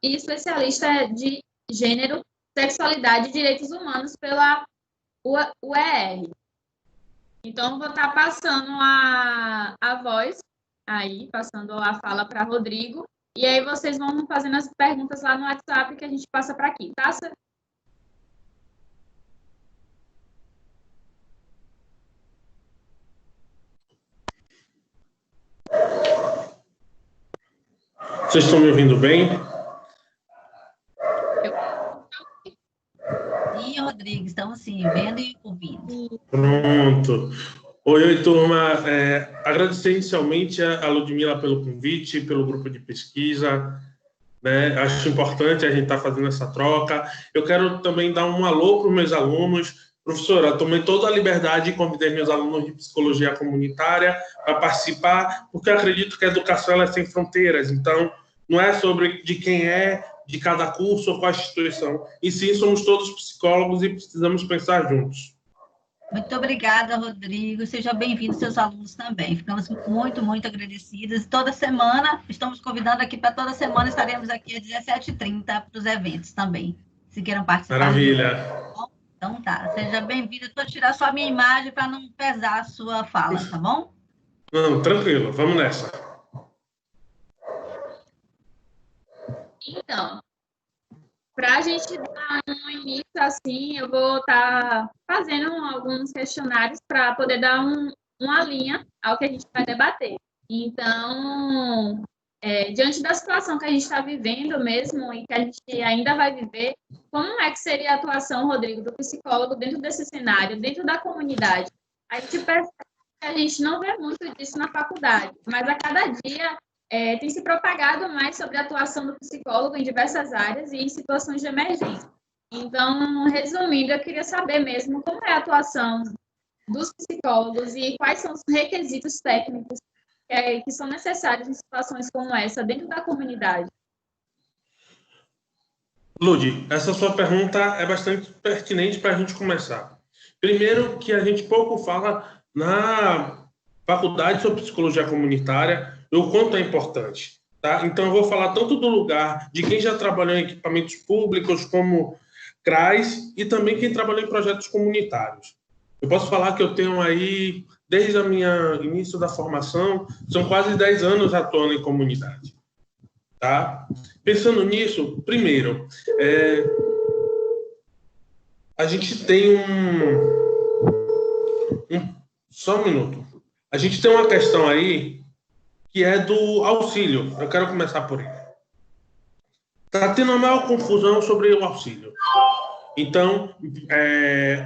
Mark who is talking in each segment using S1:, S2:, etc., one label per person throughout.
S1: e especialista de gênero, sexualidade e direitos humanos pela UER. Então, vou estar passando a voz aí, passando a fala para Rodrigo, e aí vocês vão fazendo as perguntas lá no WhatsApp que a gente passa para aqui, tá?
S2: Vocês estão me ouvindo bem?
S3: Sim, Rodrigo, estamos sim, vendo e ouvindo.
S2: Pronto. Oi, turma. Agradecer inicialmente a Ludmila pelo convite, pelo grupo de pesquisa, né? Acho importante a gente estar fazendo essa troca. Eu quero também dar um alô para os meus alunos. Professora, tomei toda a liberdade e convidei meus alunos de psicologia comunitária para participar, porque eu acredito que a educação ela é sem fronteiras. Então, não é sobre de quem é, de cada curso ou qual instituição. E sim, somos todos psicólogos e precisamos pensar juntos.
S3: Muito obrigada, Rodrigo. Seja bem-vindo, seus alunos também. Ficamos muito, muito agradecidas. Toda semana, estamos convidando aqui para toda semana, estaremos aqui às 17h30 para os eventos também, se queiram participar.
S2: Maravilha.
S3: Então tá, seja bem-vindo. Estou tirando só a minha imagem para não pesar a sua fala, tá bom?
S2: Não, tranquilo, vamos nessa.
S1: Então, para a gente dar um início assim, eu vou estar fazendo alguns questionários para poder dar uma linha ao que a gente vai debater. Então, diante da situação que a gente está vivendo mesmo e que a gente ainda vai viver, como é que seria a atuação, Rodrigo, do psicólogo dentro desse cenário, dentro da comunidade? A gente percebe que a gente não vê muito disso na faculdade, mas a cada dia tem se propagado mais sobre a atuação do psicólogo em diversas áreas e em situações de emergência. Então, resumindo, eu queria saber mesmo como é a atuação dos psicólogos e quais são os requisitos técnicos que são necessários em situações como essa dentro da comunidade.
S2: Lud, essa sua pergunta é bastante pertinente para a gente começar. Primeiro, que a gente pouco fala na faculdade sobre psicologia comunitária, o quanto é importante. Tá? Então, eu vou falar tanto do lugar de quem já trabalhou em equipamentos públicos, como CRAs, e também quem trabalhou em projetos comunitários. Eu posso falar que eu tenho aí, desde o meu início da formação, são quase 10 anos atuando em comunidade. Tá? Pensando nisso, primeiro, a gente tem só um minuto. A gente tem uma questão aí que é do auxílio. Eu quero começar por ele. Está tendo uma maior confusão sobre o auxílio. Então,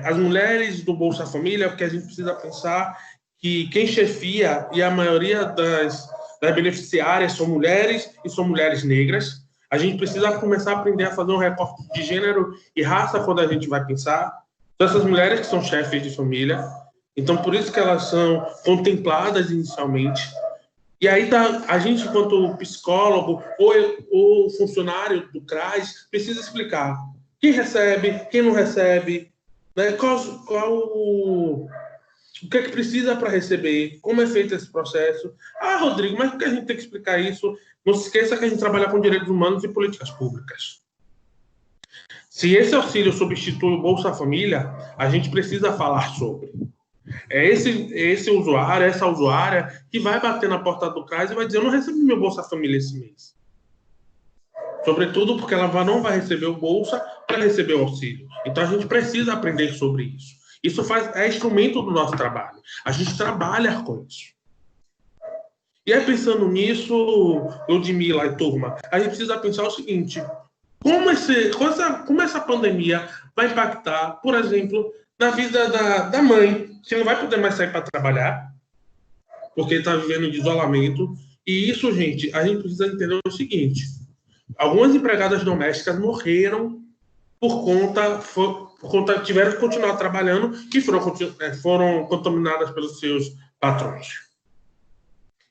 S2: as mulheres do Bolsa Família, porque a gente precisa pensar que quem chefia e a maioria das beneficiárias são mulheres e são mulheres negras. A gente precisa começar a aprender a fazer um recorte de gênero e raça quando a gente vai pensar. Então, essas mulheres que são chefes de família, então por isso que elas são contempladas inicialmente. E aí a gente, enquanto psicólogo ou funcionário do CRAS, precisa explicar quem recebe, quem não recebe, né? O que é que precisa para receber, como é feito esse processo. Ah, Rodrigo, mas por que a gente tem que explicar isso? Não se esqueça que a gente trabalha com direitos humanos e políticas públicas. Se esse auxílio substitui o Bolsa Família, a gente precisa falar sobre. É esse usuário, essa usuária que vai bater na porta do CRAS e vai dizer: eu não recebi meu Bolsa Família esse mês. Sobretudo porque ela não vai receber o Bolsa para receber o auxílio. Então, a gente precisa aprender sobre isso. Isso é instrumento do nosso trabalho. A gente trabalha com isso. E aí, pensando nisso, Ludmila e turma, a gente precisa pensar o seguinte: como essa pandemia vai impactar, por exemplo, na vida da mãe, que não vai poder mais sair para trabalhar, porque está vivendo de isolamento. E isso, gente, a gente precisa entender o seguinte: algumas empregadas domésticas morreram por conta tiveram que continuar trabalhando, que foram contaminadas pelos seus patrões.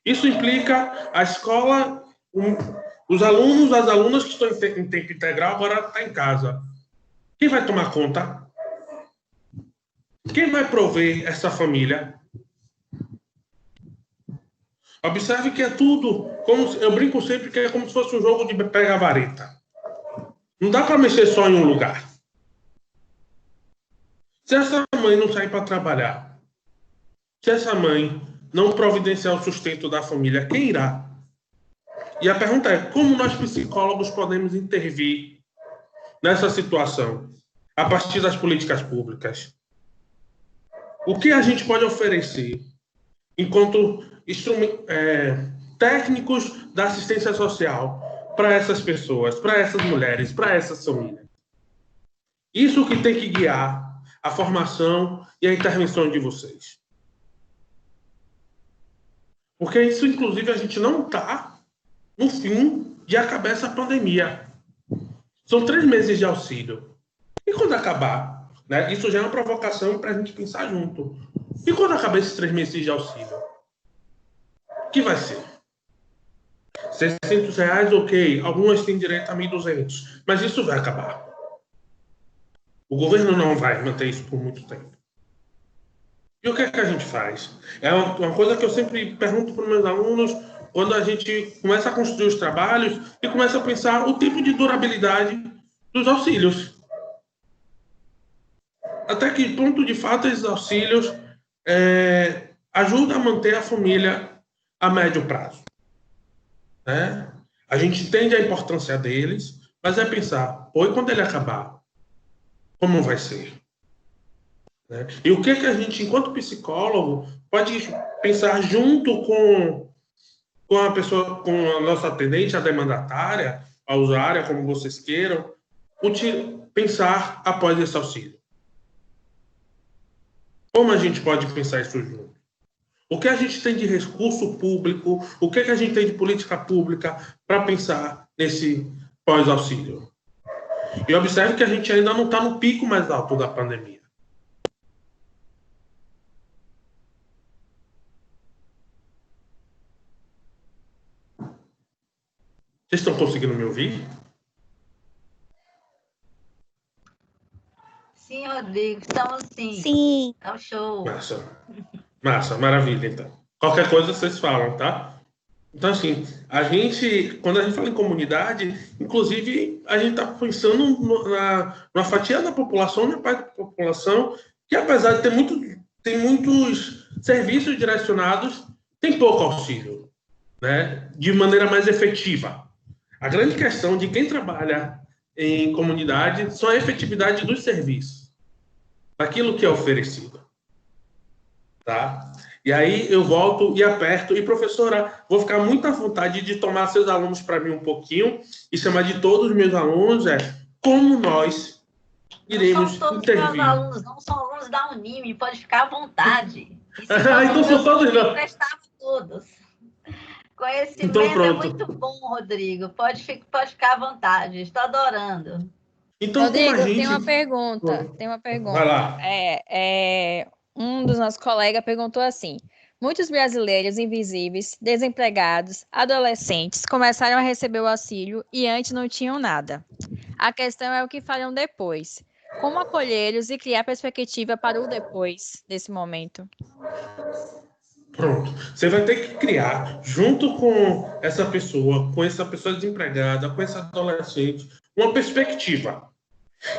S2: Isso implica a escola, os alunos, as alunas que estão em tempo integral agora estão em casa. Quem vai tomar conta? Quem vai prover essa família? Observe que é tudo, eu brinco sempre que é como se fosse um jogo de pega-vareta. Não dá para mexer só em um lugar. Se essa mãe não sair para trabalhar, se essa mãe não providenciar o sustento da família, quem irá? E a pergunta é, como nós psicólogos podemos intervir nessa situação a partir das políticas públicas? O que a gente pode oferecer enquanto técnicos da assistência social para essas pessoas, para essas mulheres, para essas famílias? Isso que tem que guiar a formação e a intervenção de vocês. Porque isso, inclusive, a gente não está no fim de acabar essa pandemia. São 3 meses de auxílio. E quando acabar? Né? Isso já é uma provocação para a gente pensar junto. E quando acabar esses 3 meses de auxílio? O que vai ser? R$600, ok. Algumas têm direito a 1.200. Mas isso vai acabar. O governo não vai manter isso por muito tempo. E o que é que a gente faz? É uma coisa que eu sempre pergunto para os meus alunos quando a gente começa a construir os trabalhos e começa a pensar o tipo de durabilidade dos auxílios. Até que ponto, de fato, esses auxílios ajudam a manter a família a médio prazo. Né? A gente entende a importância deles, mas é pensar, e quando ele acabar, como vai ser? Né? E o que a gente, enquanto psicólogo, pode pensar junto com a pessoa, com a nossa atendente, a demandatária, a usuária, como vocês queiram, pensar após esse auxílio? Como a gente pode pensar isso junto? O que a gente tem de recurso público, o que a gente tem de política pública para pensar nesse pós-auxílio? E observe que a gente ainda não está no pico mais alto da pandemia. Vocês estão conseguindo me ouvir?
S3: Sim, Rodrigo, estamos sim.
S4: Sim.
S3: É o show.
S2: Massa, maravilha, então. Qualquer coisa vocês falam, tá? Então, assim, quando a gente fala em comunidade, inclusive, a gente está pensando numa fatia da população, na parte da população, que apesar de ter muitos serviços direcionados, tem pouco auxílio, né? De maneira mais efetiva. A grande questão de quem trabalha em comunidade só a efetividade dos serviços, daquilo que é oferecido. Tá? E aí eu volto e aperto. E, professora, vou ficar muito à vontade de tomar seus alunos para mim um pouquinho e chamar de todos os meus alunos, como nós iremos
S3: não são todos
S2: intervir.
S3: Meus alunos, não são alunos da Unime, pode ficar à vontade.
S2: Então são todos não.
S3: Prestava todos. Conhecimento
S2: então, pronto.
S3: É muito bom, Rodrigo. Pode ficar à vontade. Estou adorando.
S2: Então,
S4: Rodrigo,
S2: como
S4: tem uma pergunta.
S2: Vai lá.
S4: Um dos nossos colegas perguntou assim: muitos brasileiros invisíveis, desempregados, adolescentes começaram a receber o auxílio e antes não tinham nada. A questão é o que farão depois. Como acolhê-los e criar perspectiva para o depois desse momento?
S2: Pronto. Você vai ter que criar, junto com essa pessoa desempregada, com esse adolescente, uma perspectiva.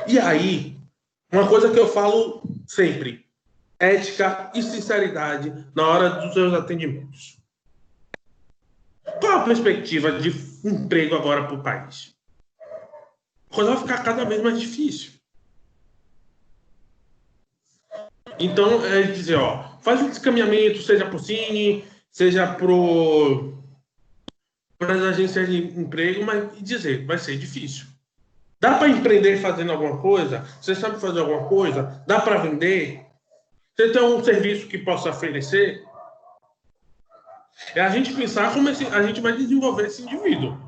S2: E aí, uma coisa que eu falo sempre: ética e sinceridade na hora dos seus atendimentos. Qual a perspectiva de emprego agora para o país? A coisa vai ficar cada vez mais difícil. Então, é dizer, faz um descaminhamento, seja para o Cine, seja para as agências de emprego, mas dizer, vai ser difícil. Dá para empreender fazendo alguma coisa? Você sabe fazer alguma coisa? Dá para vender? Você tem um serviço que possa oferecer? É a gente pensar como a gente vai desenvolver esse indivíduo.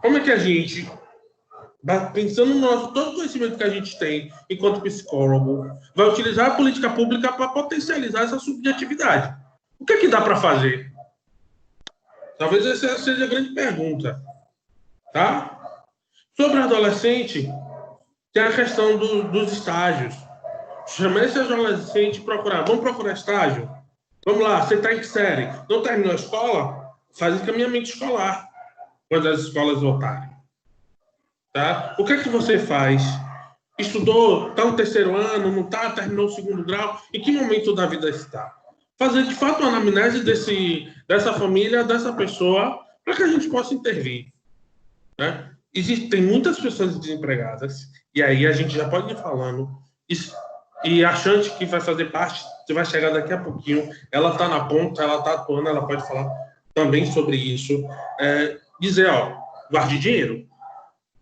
S2: Como é que a gente, pensando no todo o conhecimento que a gente tem enquanto psicólogo, vai utilizar a política pública para potencializar essa subjetividade? O que é que dá para fazer? Talvez essa seja a grande pergunta. Tá? Sobre adolescente, tem a questão dos estágios. Chamar esse adolescente e procurar. Vamos procurar estágio? Vamos lá, você está em que série? Não terminou a escola? Faz encaminhamento escolar quando as escolas voltarem. Tá? O que é que você faz? Estudou, está no terceiro ano, não está, terminou o segundo grau? Em que momento da vida está? Fazer, de fato, uma anamnese dessa família, dessa pessoa, para que a gente possa intervir. Né? Tem muitas pessoas desempregadas, e aí a gente já pode ir falando, e a Chante, que vai fazer parte, que vai chegar daqui a pouquinho, ela está na ponta, ela está atuando, ela pode falar também sobre isso. Dizer, ó, guarde dinheiro.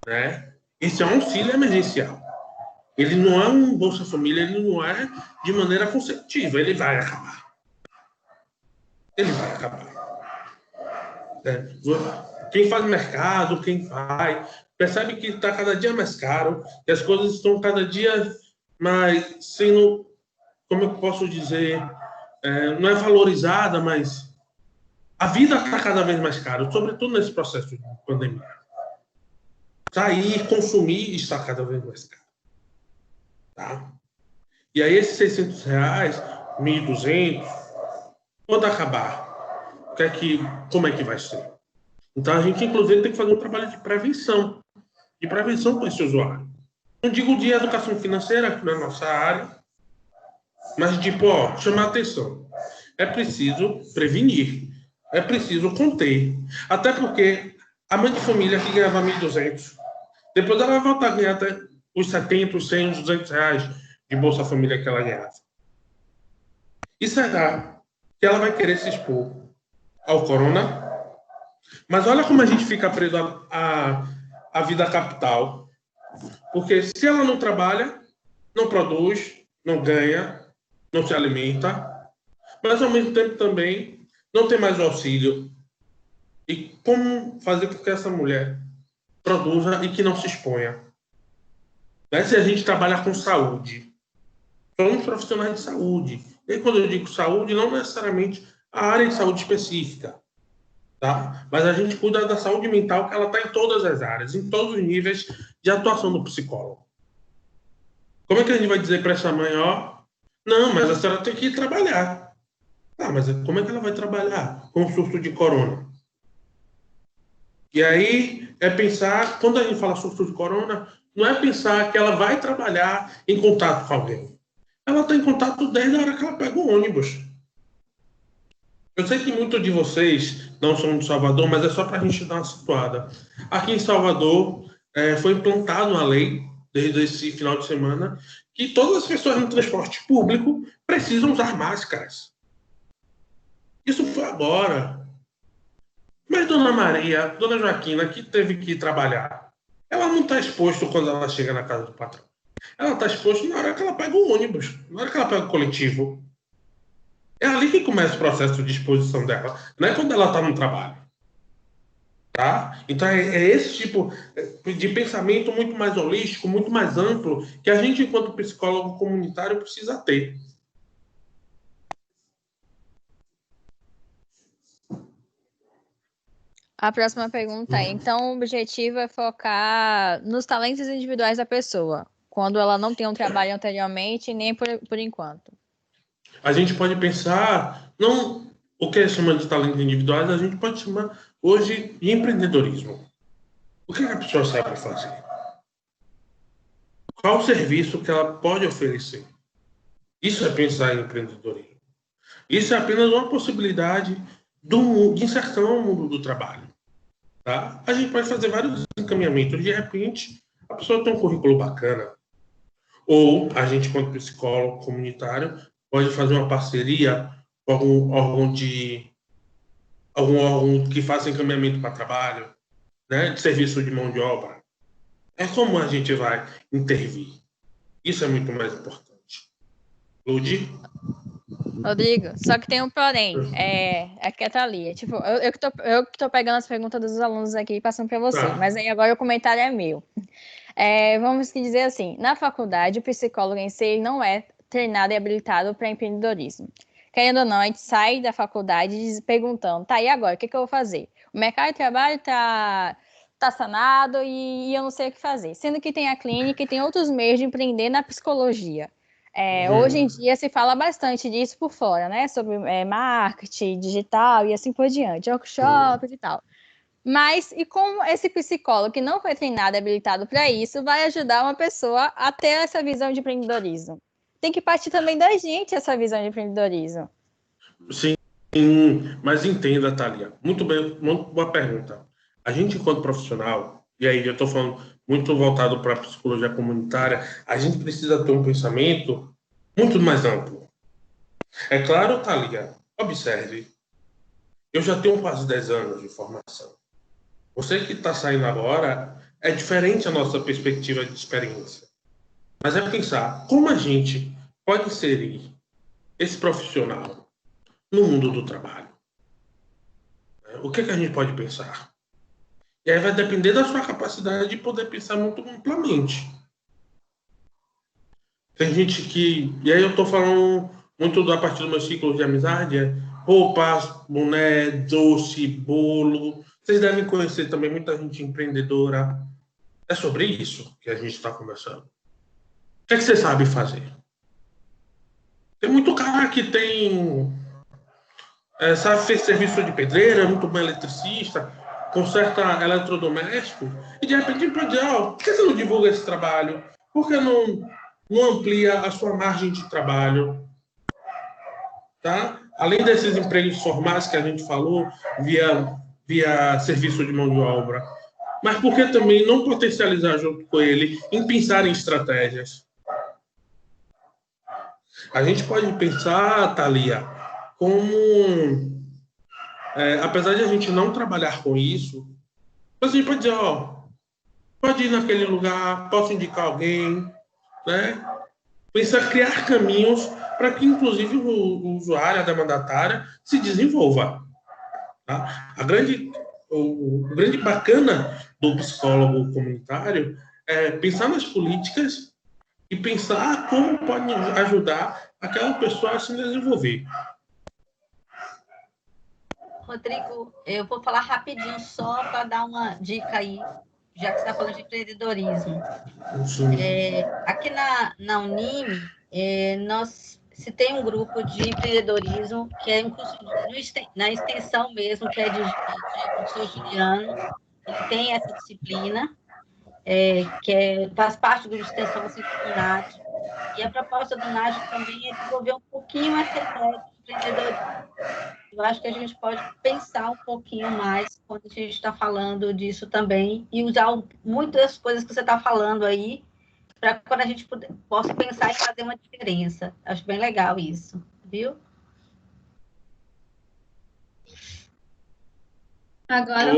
S2: Né? Esse é um auxílio emergencial. Ele não é um Bolsa Família, ele não é de maneira consecutiva, ele vai acabar. Ele vai acabar. Quem faz mercado, quem vai, percebe que está cada dia mais caro, que as coisas estão cada dia mais sendo, como eu posso dizer, não é valorizada, mas a vida está cada vez mais cara, sobretudo nesse processo de pandemia. Sair, consumir está cada vez mais caro. Tá? E aí esses R$600, 1.200, quando acabar, como é que vai ser? Então a gente, inclusive, tem que fazer um trabalho de prevenção com esse usuário. Não digo de educação financeira, que não é nossa área, mas chamar atenção. É preciso prevenir, é preciso conter. Até porque a mãe de família que ganhava 1.200, depois ela vai voltar a ganhar até os 70, os 100, os R$200 de Bolsa Família que ela ganhava. E será que ela vai querer se expor ao corona? Mas olha como a gente fica preso à vida capital. Porque se ela não trabalha, não produz, não ganha, não se alimenta, mas ao mesmo tempo também não tem mais o auxílio. E como fazer com que essa mulher produza e que não se exponha? Se a gente trabalhar com saúde, somos profissionais de saúde. E quando eu digo saúde, não necessariamente a área de saúde específica, tá? Mas a gente cuida da saúde mental, que ela está em todas as áreas, em todos os níveis de atuação do psicólogo. Como é que a gente vai dizer para essa mãe, não, mas a senhora tem que ir trabalhar. Mas como é que ela vai trabalhar com o surto de corona? E aí é pensar, quando a gente fala surto de corona, não é pensar que ela vai trabalhar em contato com alguém. Ela está em contato desde a hora que ela pega o ônibus. Eu sei que muitos de vocês não são de Salvador, mas é só para a gente dar uma situada. Aqui em Salvador foi implantada uma lei, desde esse final de semana, que todas as pessoas no transporte público precisam usar máscaras. Isso foi agora. Mas Dona Maria, Dona Joaquina, que teve que ir trabalhar, ela não está exposta quando ela chega na casa do patrão. Ela está exposta na hora que ela pega o ônibus, na hora que ela pega o coletivo. É ali que começa o processo de exposição dela, não é quando ela está no trabalho. Tá? Então é esse tipo de pensamento muito mais holístico, muito mais amplo, que a gente, enquanto psicólogo comunitário, precisa ter.
S4: A próxima pergunta é, então o objetivo é focar nos talentos individuais da pessoa, quando ela não tem um trabalho anteriormente, nem por enquanto.
S2: A gente pode pensar, não o que é chamado de talentos individuais, a gente pode chamar hoje de empreendedorismo. O que a pessoa sabe fazer? Qual o serviço que ela pode oferecer? Isso é pensar em empreendedorismo. Isso é apenas uma possibilidade de inserção ao mundo do trabalho. Tá? A gente pode fazer vários encaminhamentos. De repente, a pessoa tem um currículo bacana. Ou a gente, quanto psicólogo comunitário, pode fazer uma parceria com algum órgão que faça encaminhamento para trabalho, né, de serviço de mão de obra. É como a gente vai intervir. Isso é muito mais importante. Ludi?
S4: Rodrigo, só que tem um porém, aqui é a Thalia. Tipo, eu que tô pegando as perguntas dos alunos aqui e passando para você, mas aí agora o comentário é meu. Vamos dizer assim, na faculdade, o psicólogo em si não é treinado e habilitado para empreendedorismo. Querendo ou não, a gente sai da faculdade perguntando, tá, e agora, o que eu vou fazer? O mercado de trabalho tá sanado e eu não sei o que fazer. Sendo que tem a clínica e tem outros meios de empreender na psicologia. Hoje em dia se fala bastante disso por fora, né? Sobre marketing digital e assim por diante, workshops e tal. Mas, e como esse psicólogo que não foi treinado e habilitado para isso vai ajudar uma pessoa a ter essa visão de empreendedorismo? Tem que partir também da gente essa visão de empreendedorismo.
S2: Sim, mas entenda, Thalia. Muito bem, muito boa pergunta. A gente, enquanto profissional, e aí eu estou falando muito voltado para a psicologia comunitária, a gente precisa ter um pensamento muito mais amplo. É claro, Thalia, observe, eu já tenho quase 10 anos de formação. Você que está saindo agora, é diferente a nossa perspectiva de experiência. Mas é pensar como a gente pode inserir esse profissional no mundo do trabalho. O que a gente pode pensar? E aí vai depender da sua capacidade de poder pensar muito amplamente. Tem gente que... E aí eu estou falando muito a partir do meu ciclo de amizade, roupas, boné, doce, bolo. Vocês devem conhecer também muita gente empreendedora. É sobre isso que a gente está conversando. O que você sabe fazer? Tem muito cara que sabe, fez serviço de pedreira, muito bom eletricista, conserta eletrodoméstico, e de repente pode dizer, por que você não divulga esse trabalho? Por que não amplia a sua margem de trabalho? Tá? Além desses empregos formais que a gente falou, via serviço de mão de obra, mas por que também não potencializar junto com ele em pensar em estratégias? A gente pode pensar, Thalia, como, apesar de a gente não trabalhar com isso, a gente pode dizer, pode ir naquele lugar, posso indicar alguém, né? Pensar, criar caminhos para que, inclusive, o usuário, a demandatária, se desenvolva. Tá? O grande bacana do psicólogo comunitário é pensar nas políticas e pensar como pode ajudar aquela pessoa a se desenvolver.
S3: Rodrigo, eu vou falar rapidinho só para dar uma dica aí, já que você está falando de empreendedorismo. Aqui na Unime, se tem um grupo de empreendedorismo que é na extensão mesmo, que é de professor Juliano, ele tem essa disciplina, faz parte do extensão assim, do NAD, e a proposta do NAD também é desenvolver um pouquinho essa ideia de empreendedorismo. Eu acho que a gente pode pensar um pouquinho mais quando a gente está falando disso também e usar muitas coisas que você está falando aí para quando a gente possa pensar e fazer uma diferença. Acho bem legal isso, viu?
S1: Agora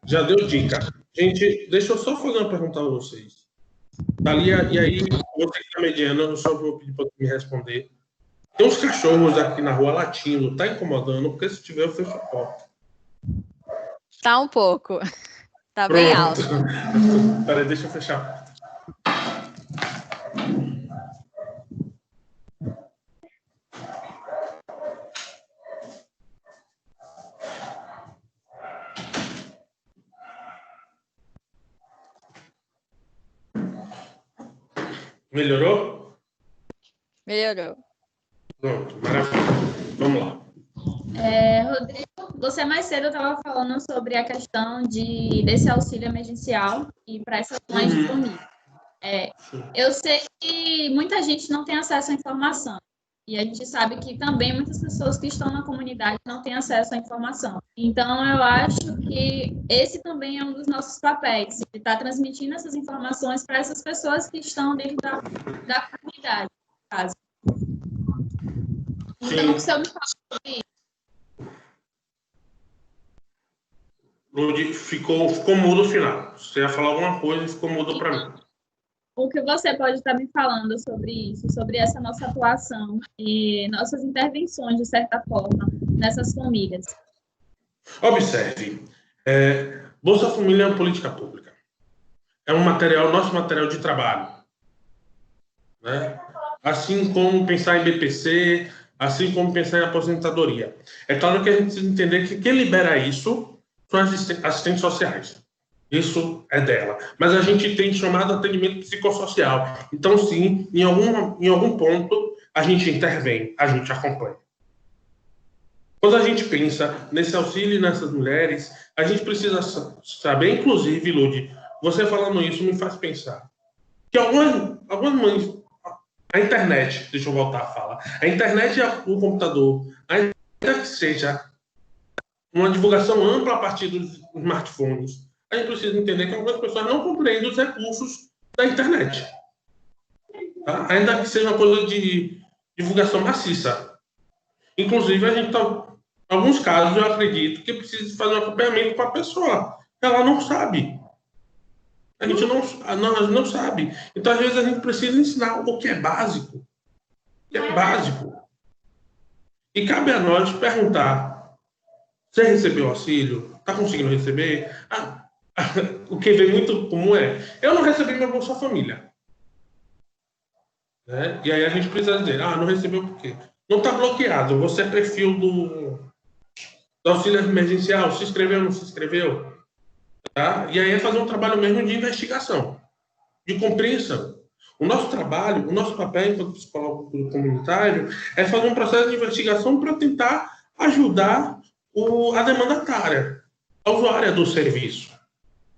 S2: já deu dica. Gente, deixa eu só fazer uma pergunta a vocês. Thalia, e aí, você que está mediando, eu só vou pedir para me responder. Tem uns cachorros aqui na rua latindo, tá incomodando? Porque se tiver, eu fecho a porta.
S4: Tá um pouco. Tá bem alto.
S2: Peraí, deixa eu fechar a porta. Melhorou?
S4: Melhorou.
S2: Pronto, maravilha. Vamos lá.
S1: Rodrigo, você mais cedo estava falando sobre a questão desse auxílio emergencial e para essas mães de família. Eu sei que muita gente não tem acesso à informação. E a gente sabe que também muitas pessoas que estão na comunidade não têm acesso à informação. Então, eu acho que esse também é um dos nossos papéis, de estar transmitindo essas informações para essas pessoas que estão dentro da comunidade, no caso. Então, se eu me falo sobre isso.
S2: Ludi, ficou mudo o final. Você ia falar alguma coisa e ficou mudo para mim.
S1: O que você pode estar me falando sobre isso, sobre essa nossa atuação e nossas intervenções, de certa forma, nessas famílias?
S2: Observe, Bolsa Família é uma política pública. É nosso material de trabalho. Né? Assim como pensar em BPC, assim como pensar em aposentadoria. É claro que a gente precisa entender que quem libera isso são as assistentes sociais. Isso é dela. Mas a gente tem chamado atendimento psicossocial. Então, sim, em algum ponto, a gente intervém, a gente acompanha. Quando a gente pensa nesse auxílio nessas mulheres, a gente precisa saber, inclusive, Lud, você falando isso me faz pensar que algumas mães, a internet, deixa eu voltar a falar, a internet e o computador, ainda que seja uma divulgação ampla a partir dos smartphones, a gente precisa entender que algumas pessoas não compreendem os recursos da internet. Tá? Ainda que seja uma coisa de divulgação maciça. Inclusive, a gente está... Em alguns casos, eu acredito que precisa fazer um acompanhamento com a pessoa. Ela não sabe. A gente não sabe. Então, às vezes, a gente precisa ensinar o que é básico. O que é básico. E cabe a nós perguntar: você recebeu auxílio? Está conseguindo receber? O que vem muito comum é: eu não recebi minha Bolsa Família. Né? E aí a gente precisa dizer: não recebeu por quê? Não está bloqueado. Você é perfil do auxílio emergencial, se inscreveu ou não se inscreveu? Tá? E aí é fazer um trabalho mesmo de investigação, de compreensão. O nosso trabalho, o nosso papel enquanto psicólogo comunitário é fazer um processo de investigação para tentar ajudar a demandatária, a usuária do serviço.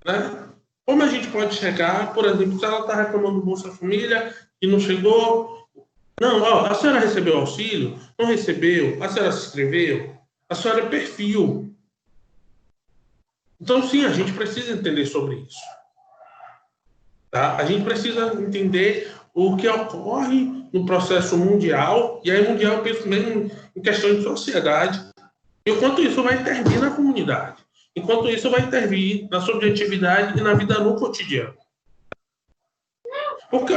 S2: Né? Como a gente pode chegar, por exemplo, se ela está reclamando do Bolsa Família e não chegou... Não, a senhora recebeu auxílio? Não recebeu? A senhora se inscreveu? A senhora é perfil. Então, sim, a gente precisa entender sobre isso. Tá? A gente precisa entender o que ocorre no processo mundial, e aí mundial eu penso mesmo em questões de sociedade, e o quanto isso vai intervir na comunidade, enquanto isso vai intervir na subjetividade e na vida no cotidiano. Porque,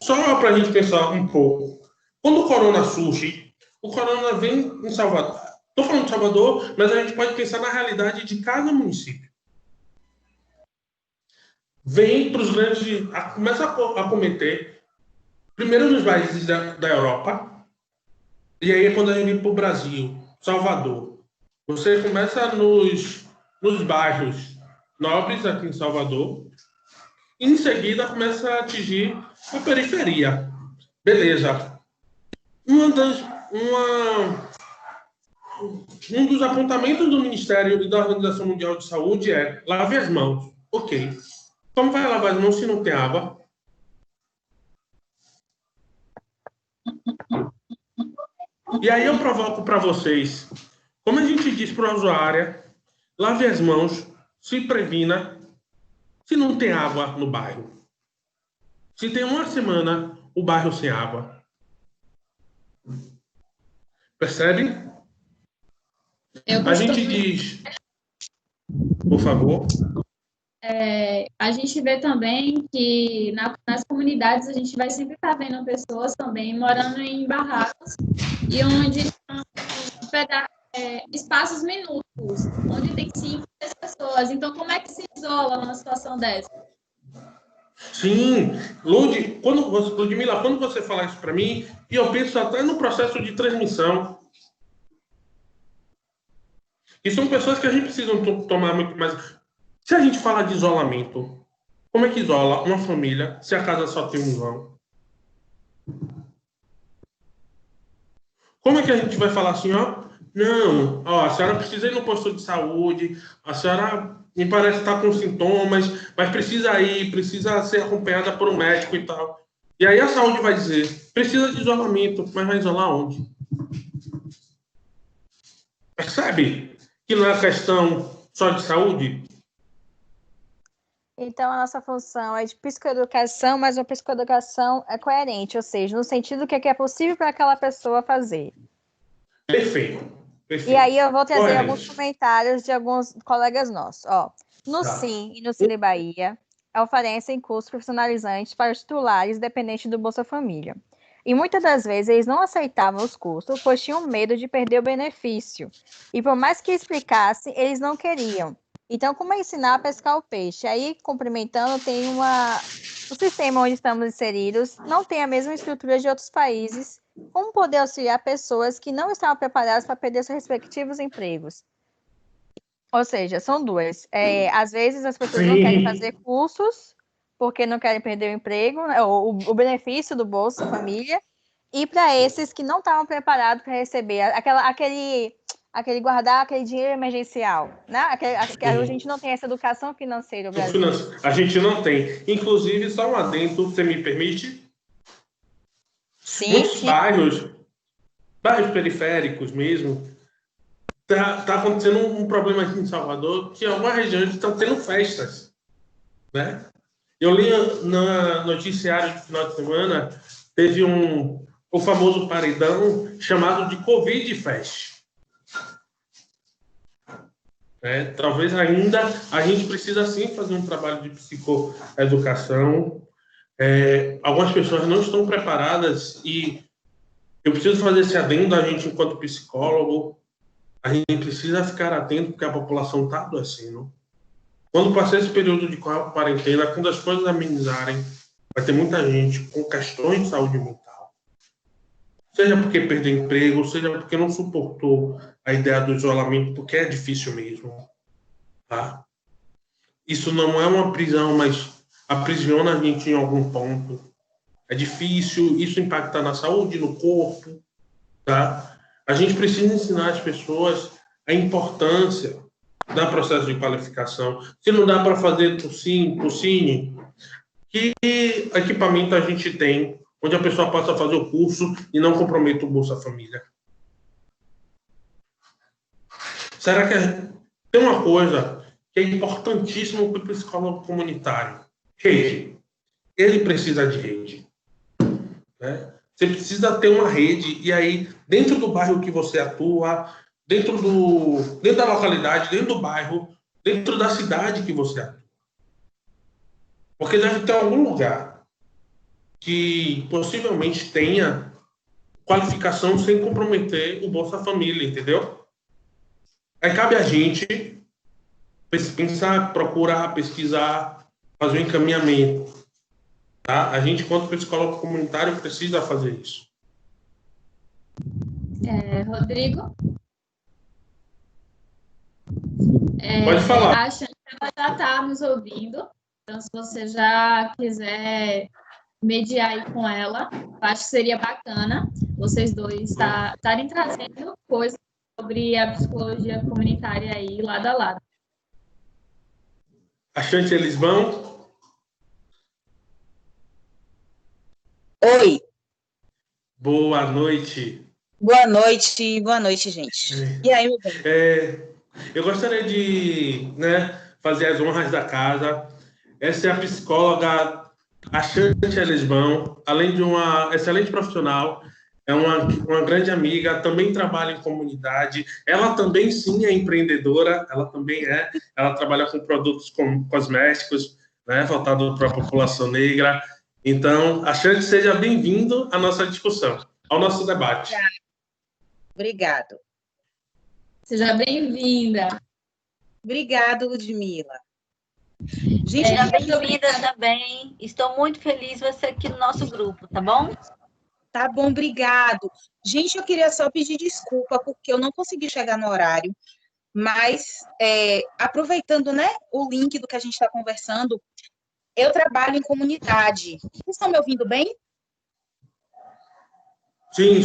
S2: só para a gente pensar um pouco, quando o corona surge, o corona vem em Salvador. Estou falando de Salvador, mas a gente pode pensar na realidade de cada município. Vem para os grandes... Começa a cometer, primeiro nos países da Europa, e aí quando a gente vem para o Brasil, Salvador, você começa nos bairros nobres aqui em Salvador, e em seguida começa a atingir a periferia. Beleza. Um dos apontamentos do Ministério e da Organização Mundial de Saúde é: lave as mãos. Ok. Como vai lavar as mãos se não tem água? E aí eu provoco para vocês, como a gente diz para a usuária, lave as mãos, se previna, se não tem água no bairro. Se tem uma semana o bairro sem água. Percebe? A gente diz, por favor.
S1: A gente vê também que nas comunidades a gente vai sempre estar vendo pessoas também morando em barracos e onde espaços minúsculos, onde tem 5, 6 pessoas. Então, como é que se isola numa situação dessa?
S2: Sim, Ludmila, quando você fala isso para mim, e eu penso até no processo de transmissão. E são pessoas que a gente precisa tomar muito mais... Se a gente fala de isolamento, como é que isola uma família se a casa só tem um vão? Como é que a gente vai falar assim, não, a senhora precisa ir no posto de saúde, a senhora me parece estar com sintomas, mas precisa ser acompanhada por um médico e tal. E aí a saúde vai dizer, precisa de isolamento, mas vai isolar onde? Percebe que não é questão só de saúde?
S4: Então, a nossa função é de psicoeducação, mas uma psicoeducação é coerente, ou seja, no sentido que é possível para aquela pessoa fazer.
S2: Perfeito.
S4: E aí eu vou trazer alguns comentários de alguns colegas nossos. No SIM e no Cine Bahia, oferecem cursos profissionalizantes para os titulares dependentes do Bolsa Família. E muitas das vezes eles não aceitavam os cursos, pois tinham medo de perder o benefício. E por mais que explicasse, eles não queriam. Então, como é ensinar a pescar o peixe? Aí, complementando, tem o sistema onde estamos inseridos não tem a mesma estrutura de outros países. Como poder auxiliar pessoas que não estavam preparadas para perder seus respectivos empregos? Ou seja, são duas. Às vezes as pessoas não querem fazer cursos porque não querem perder o emprego, né, o benefício do Bolsa Família, e para esses que não estavam preparados para receber aquele guardar aquele dinheiro emergencial, né? Acho que a gente não tem essa educação financeira no Brasil.
S2: A gente não tem. Inclusive, só um adendo, você me permite?
S4: Sim,
S2: Muitos
S4: sim.
S2: bairros periféricos mesmo, tá acontecendo um problema aqui em Salvador, que algumas regiões estão tendo festas, né? Eu li no noticiário de final de semana, teve o famoso paredão chamado de Covid Fest. Talvez ainda a gente precisa sim fazer um trabalho de psicoeducação. Algumas pessoas não estão preparadas e eu preciso fazer esse adendo, a gente enquanto psicólogo, a gente precisa ficar atento porque a população está adoecendo. Quando passar esse período de quarentena, quando as coisas amenizarem, vai ter muita gente com questões de saúde mental. Seja porque perdeu emprego, seja porque não suportou a ideia do isolamento, porque é difícil mesmo. Tá? Isso não é uma prisão, mas aprisiona a gente em algum ponto. É difícil, isso impacta na saúde, no corpo. Tá? A gente precisa ensinar as pessoas a importância do processo de qualificação. Se não dá para fazer por Cine, que equipamento a gente tem onde a pessoa possa fazer o curso e não comprometa o Bolsa Família? Será que tem uma coisa que é importantíssima para o psicólogo comunitário? Rede. Ele precisa de rede. Né? Você precisa ter uma rede, e aí, dentro do bairro que você atua, dentro da localidade, dentro do bairro, dentro da cidade que você atua. Porque deve ter algum lugar que possivelmente tenha qualificação sem comprometer o Bolsa Família, entendeu? Aí cabe a gente pensar, procurar, pesquisar, fazer um encaminhamento. Tá? A gente, enquanto psicólogo comunitário, precisa fazer isso.
S1: Rodrigo?
S2: Pode falar.
S1: A Xande já está nos ouvindo, então se você já quiser mediar aí com ela, acho que seria bacana vocês dois estarem trazendo coisas sobre a psicologia comunitária aí, lado a lado.
S2: A Xande, eles vão?
S5: Oi.
S2: Boa noite.
S5: Boa noite, gente. E aí, meu bem?
S2: Eu gostaria de fazer as honras da casa. Essa é a psicóloga Xande Elisbão, além de uma excelente profissional, é uma grande amiga, também trabalha em comunidade. Ela também, sim, é empreendedora, ela trabalha com produtos cosméticos, voltado para a população negra. Então, Xande, seja bem-vindo à nossa discussão, ao nosso debate.
S5: Obrigado.
S1: Seja bem-vinda.
S5: Obrigada, Ludmila.
S3: Gente, bem-vinda também. Estou muito feliz de você aqui no nosso grupo, tá bom?
S5: Tá bom, obrigado. Gente, eu queria só pedir desculpa, porque eu não consegui chegar no horário, mas aproveitando, o link do que a gente está conversando, eu trabalho em comunidade. Vocês estão me ouvindo bem?
S2: Sim.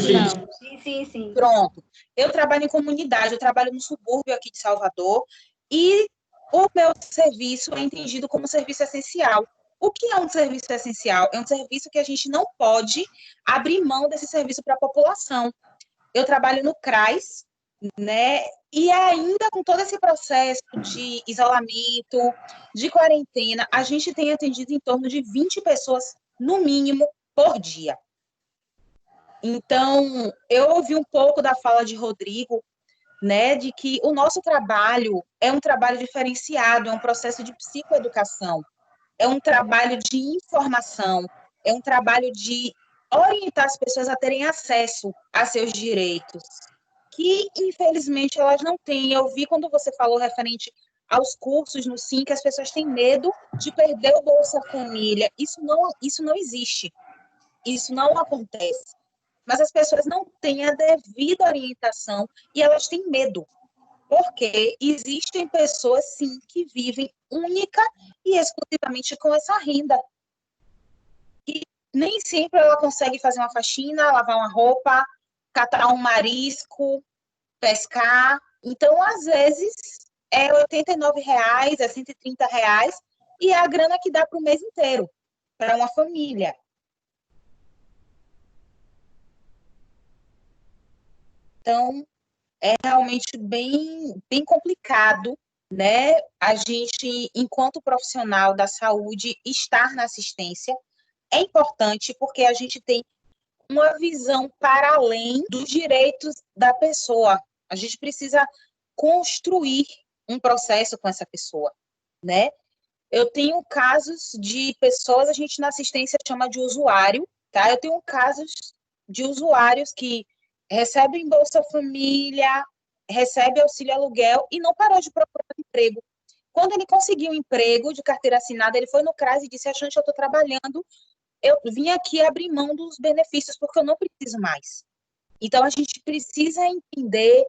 S3: Sim.
S5: Pronto. Eu trabalho em comunidade, eu trabalho no subúrbio aqui de Salvador, e o meu serviço é entendido como serviço essencial. O que é um serviço essencial? É um serviço que a gente não pode abrir mão desse serviço para a população. Eu trabalho no CRAS, e ainda com todo esse processo de isolamento, de quarentena, a gente tem atendido em torno de 20 pessoas, no mínimo, por dia. Então, eu ouvi um pouco da fala de Rodrigo, de que o nosso trabalho é um trabalho diferenciado, é um processo de psicoeducação, é um trabalho de informação, é um trabalho de orientar as pessoas a terem acesso a seus direitos, que, infelizmente, elas não têm. Eu vi quando você falou referente aos cursos no SIM, que as pessoas têm medo de perder o Bolsa Família. Isso não existe. Isso não acontece. Mas as pessoas não têm a devida orientação e elas têm medo. Porque existem pessoas, sim, que vivem única e exclusivamente com essa renda. E nem sempre ela consegue fazer uma faxina, lavar uma roupa, catar um marisco, pescar. Então, às vezes, é R$ 89, é R$ 130, e é a grana que dá para o mês inteiro, para uma família. Então, é realmente bem complicado, né? A gente, enquanto profissional da saúde, estar na assistência é importante porque a gente tem uma visão para além dos direitos da pessoa. A gente precisa construir um processo com essa pessoa, né? Eu tenho casos de pessoas, a gente na assistência chama de usuário, tá? Eu tenho casos de usuários que recebem Bolsa Família, recebem auxílio aluguel e não parou de procurar emprego. Quando ele conseguiu um emprego de carteira assinada, ele foi no CRAS e disse: Achante, eu estou trabalhando, eu vim aqui abrir mão dos benefícios porque eu não preciso mais. Então, a gente precisa entender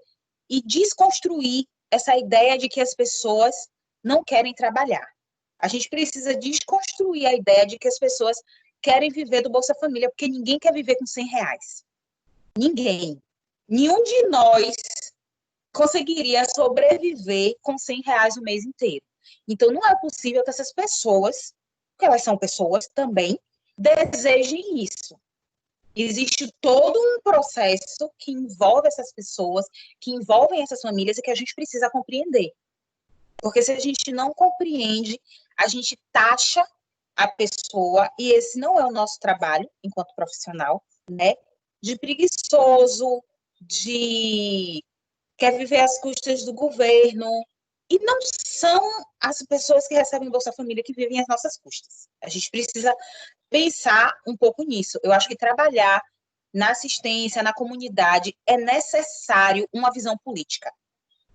S5: e desconstruir essa ideia de que as pessoas não querem trabalhar. A gente precisa desconstruir a ideia de que as pessoas querem viver do Bolsa Família, porque ninguém quer viver com R$ 100. Ninguém. Nenhum de nós conseguiria sobreviver com R$ 100 o mês inteiro. Então, não é possível que essas pessoas, porque elas são pessoas também, desejem isso. Existe todo um processo que envolve essas pessoas, que envolvem essas famílias e que a gente precisa compreender. Porque se a gente não compreende, a gente taxa a pessoa, e esse não é o nosso trabalho enquanto profissional, né? De preguiçoso, de quer viver às custas do governo. E não são as pessoas que recebem Bolsa Família que vivem às nossas custas. A gente precisa pensar um pouco nisso. Eu acho que trabalhar na assistência, na comunidade, é necessário uma visão política.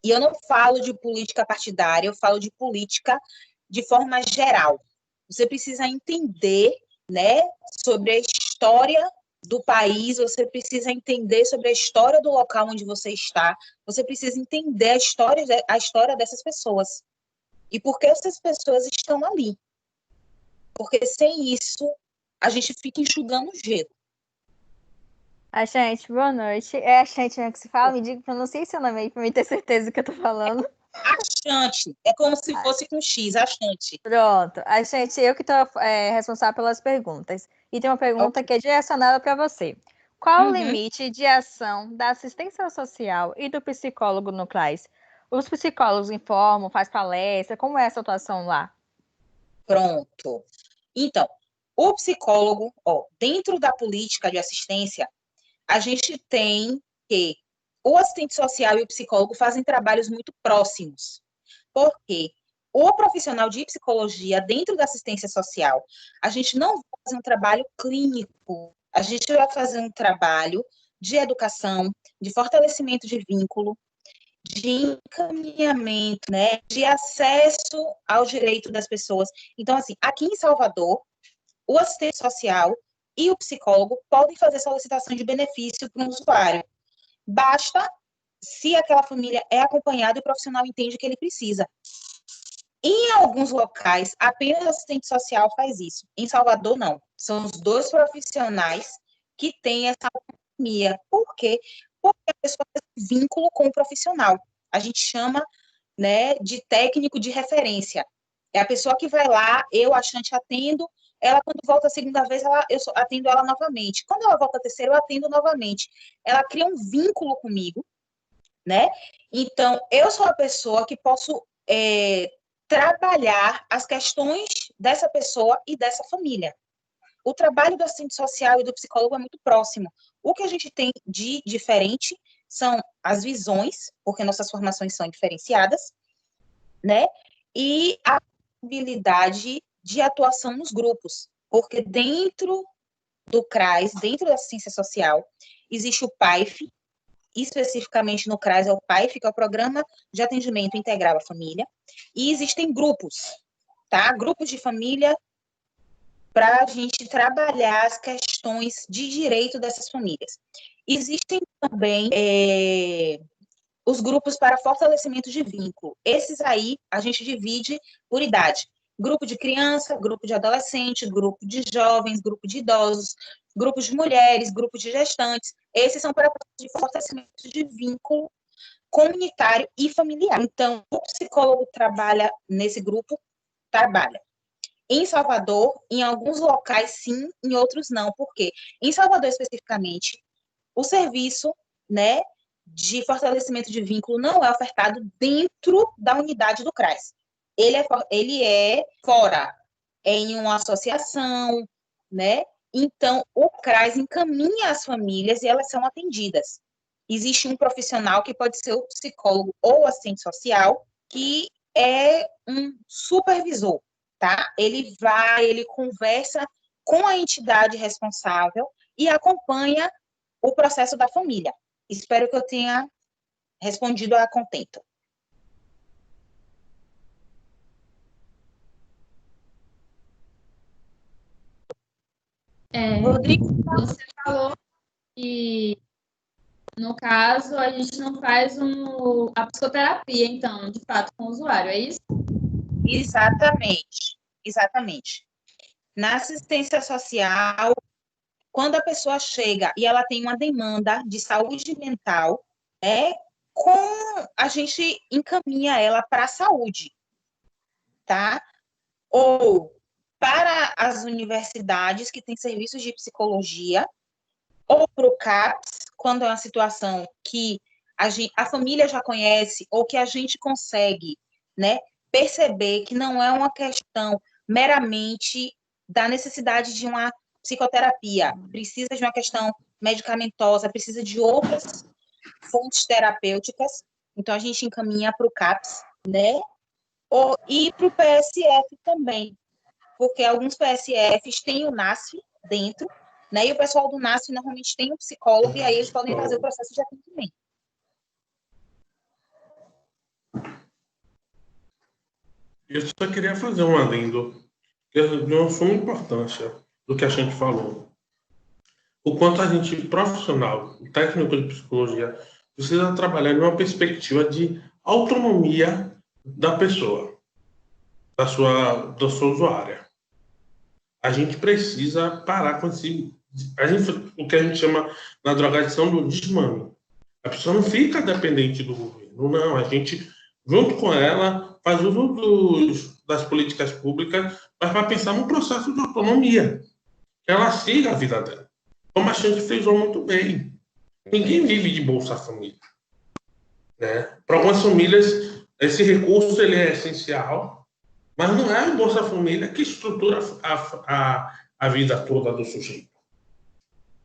S5: E eu não falo de política partidária, eu falo de política de forma geral. Você precisa entender, né, sobre a história do país, você precisa entender sobre a história do local onde você está, você precisa entender a história dessas pessoas. E por que essas pessoas estão ali. Porque sem isso, a gente fica enxugando gelo.
S4: Achante, boa noite. É Achante, né, que se fala? Me diga, pronunciei seu nome aí para mim ter certeza do que eu tô falando.
S5: Achante, é como se fosse com X, achante.
S4: Pronto. Achante, eu que tô responsável pelas perguntas. E tem uma pergunta que é direcionada para você. Qual o limite de ação da assistência social e do psicólogo no CRAS? Os psicólogos informam, faz palestra, como é essa atuação lá?
S5: Pronto. Então, o psicólogo, dentro da política de assistência, a gente tem que o assistente social e o psicólogo fazem trabalhos muito próximos. Porque o profissional de psicologia dentro da assistência social, a gente não vai fazer um trabalho clínico, a gente vai fazer um trabalho de educação, de fortalecimento de vínculo, de encaminhamento, né, de acesso ao direito das pessoas. Então, assim, aqui em Salvador, o assistente social e o psicólogo podem fazer solicitação de benefício para um usuário. Basta se aquela família é acompanhada e o profissional entende que ele precisa. Em alguns locais, apenas o assistente social faz isso. Em Salvador, não. São os dois profissionais que têm essa autonomia. Por quê? Porque a pessoa tem vínculo com o profissional. A gente chama, né, de técnico de referência. É a pessoa que vai lá, eu, achante, atendo, ela, quando volta a segunda vez, eu atendo ela novamente. Quando ela volta a terceira, eu atendo novamente. Ela cria um vínculo comigo, né? Então, eu sou a pessoa que posso trabalhar as questões dessa pessoa e dessa família. O trabalho do assistente social e do psicólogo é muito próximo. O que a gente tem de diferente são as visões, porque nossas formações são diferenciadas, né? E a habilidade de atuação nos grupos, porque dentro do CRAS, dentro da assistência social, existe o PAIF, especificamente no CRAS é o PAIF, que é o Programa de Atendimento Integral à Família, e existem grupos, tá? Grupos de família para a gente trabalhar as questões de direito dessas famílias. Existem também os grupos para fortalecimento de vínculo. Esses aí a gente divide por idade. Grupo de criança, grupo de adolescente, grupo de jovens, grupo de idosos, grupos de mulheres, grupo de gestantes. Esses são para de fortalecimento de vínculo comunitário e familiar. Então, o psicólogo trabalha nesse grupo, trabalha. Em Salvador, em alguns locais sim, em outros não. Por quê? Em Salvador, especificamente, o serviço, né, de fortalecimento de vínculo não é ofertado dentro da unidade do CRAS. Ele é fora, é em uma associação, né? Então, o CRAS encaminha as famílias e elas são atendidas. Existe um profissional que pode ser o psicólogo ou assistente social, que é um supervisor, tá? Ele conversa com a entidade responsável e acompanha o processo da família. Espero que eu tenha respondido a contento.
S1: Rodrigo, você falou que, no caso, a gente não faz a psicoterapia, então, de fato, com o usuário, é isso?
S5: Exatamente, exatamente. Na assistência social, quando a pessoa chega e ela tem uma demanda de saúde mental, a gente encaminha ela para a saúde, tá? Ou para as universidades que têm serviços de psicologia, ou para o CAPS, quando é uma situação que a família já conhece, ou que a gente consegue, né, perceber que não é uma questão meramente da necessidade de uma psicoterapia, precisa de uma questão medicamentosa, precisa de outras fontes terapêuticas, então a gente encaminha para o CAPS, né, e para o PSF também, porque alguns PSFs têm o NASF dentro, né, e o pessoal do NASF normalmente tem um psicólogo, e aí eles podem fazer o processo de atendimento.
S2: Eu só queria fazer um adendo, que é de uma suma importância do que a gente falou. O quanto a gente, profissional, técnico de psicologia, precisa trabalhar numa perspectiva de autonomia da pessoa, da sua usuária. A gente precisa parar com o que a gente chama na drogadição do desmame. A pessoa não fica dependente do governo, não. A gente, junto com ela, faz uso das políticas públicas, mas para pensar num processo de autonomia, que ela siga a vida dela. Como a gente frisou muito bem. Ninguém vive de Bolsa Família, né? Para algumas famílias, esse recurso ele é essencial, mas não é a Bolsa Família que estrutura a vida toda do sujeito.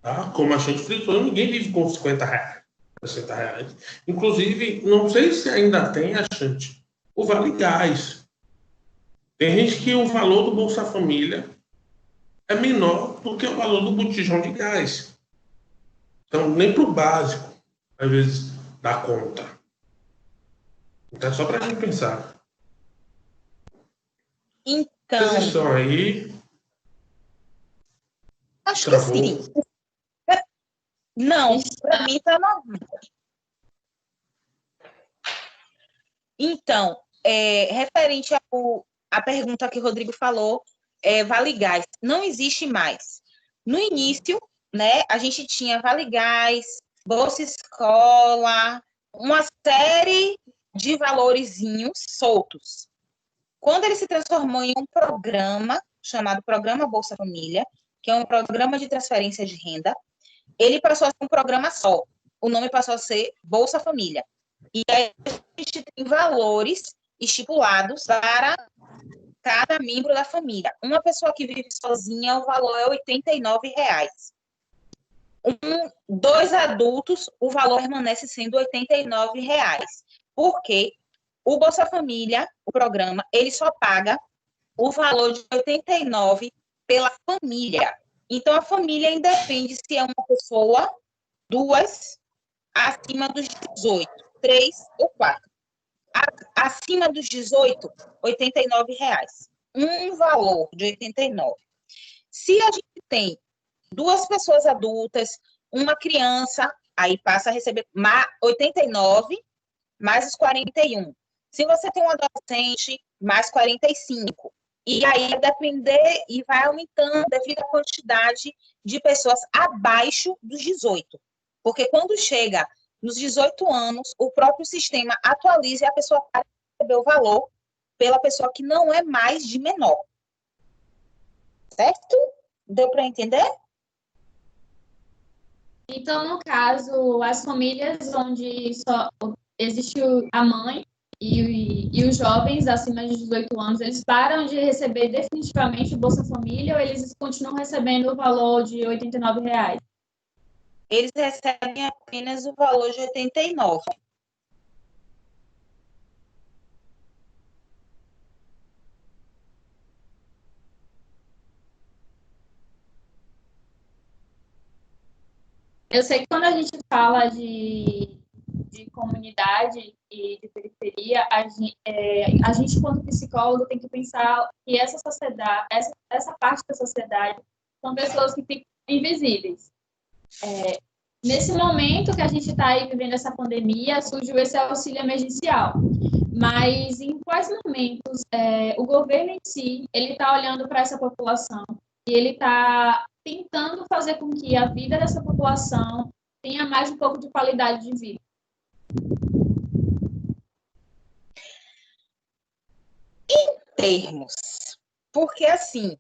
S2: Tá? Como a gente frisou, ninguém vive com 50 reais, 60 reais. Inclusive, não sei se ainda tem, Achante, o Vale Gás. Tem gente que o valor do Bolsa Família é menor do que o valor do botijão de gás. Então, nem para o básico, às vezes, dá conta. Então, é só para a gente pensar.
S5: Então,
S2: Vocês estão aí?
S5: acho
S2: Travou?
S5: que sim. Não, para mim está normal. Então, referente à pergunta que o Rodrigo falou, Vale Gás, não existe mais. No início, né, a gente tinha Vale Gás, Bolsa Escola, uma série de valorezinhos soltos. Quando ele se transformou em um programa chamado Programa Bolsa Família, que é um programa de transferência de renda, ele passou a ser um programa só. O nome passou a ser Bolsa Família. E aí a gente tem valores estipulados para cada membro da família. Uma pessoa que vive sozinha, o valor é R$ 89. Dois adultos, o valor permanece sendo R$ 89. Porque o Bolsa Família, o programa, ele só paga o valor de R$ 89 pela família. Então, a família independe se é uma pessoa, duas, acima dos 18, 3 ou 4. Acima dos 18, R$ 89. Um valor de 89. Se a gente tem duas pessoas adultas, uma criança, aí passa a receber 89 mais os 41. Se você tem um adolescente, mais 45. E aí, depender, e vai aumentando devido à quantidade de pessoas abaixo dos 18. Porque quando chega nos 18 anos, o próprio sistema atualiza e a pessoa para de receber o valor pela pessoa que não é mais de menor. Certo? Deu para entender?
S1: Então, no caso, as famílias onde só existe a mãe e os jovens acima de 18 anos, eles param de receber definitivamente o Bolsa Família ou eles continuam recebendo o valor de R$ 89?
S5: Eles recebem apenas o valor de 89.
S1: Eu sei que quando a gente fala de comunidade e de periferia, a gente, quanto psicólogo, tem que pensar que essa sociedade, essa parte da sociedade, são pessoas que ficam invisíveis. Nesse momento que a gente está aí vivendo essa pandemia, surgiu esse auxílio emergencial. Mas em quais momentos o governo em si, ele está olhando para essa população e ele está tentando fazer com que a vida dessa população tenha mais um pouco de qualidade de vida?
S5: Em termos, porque assim,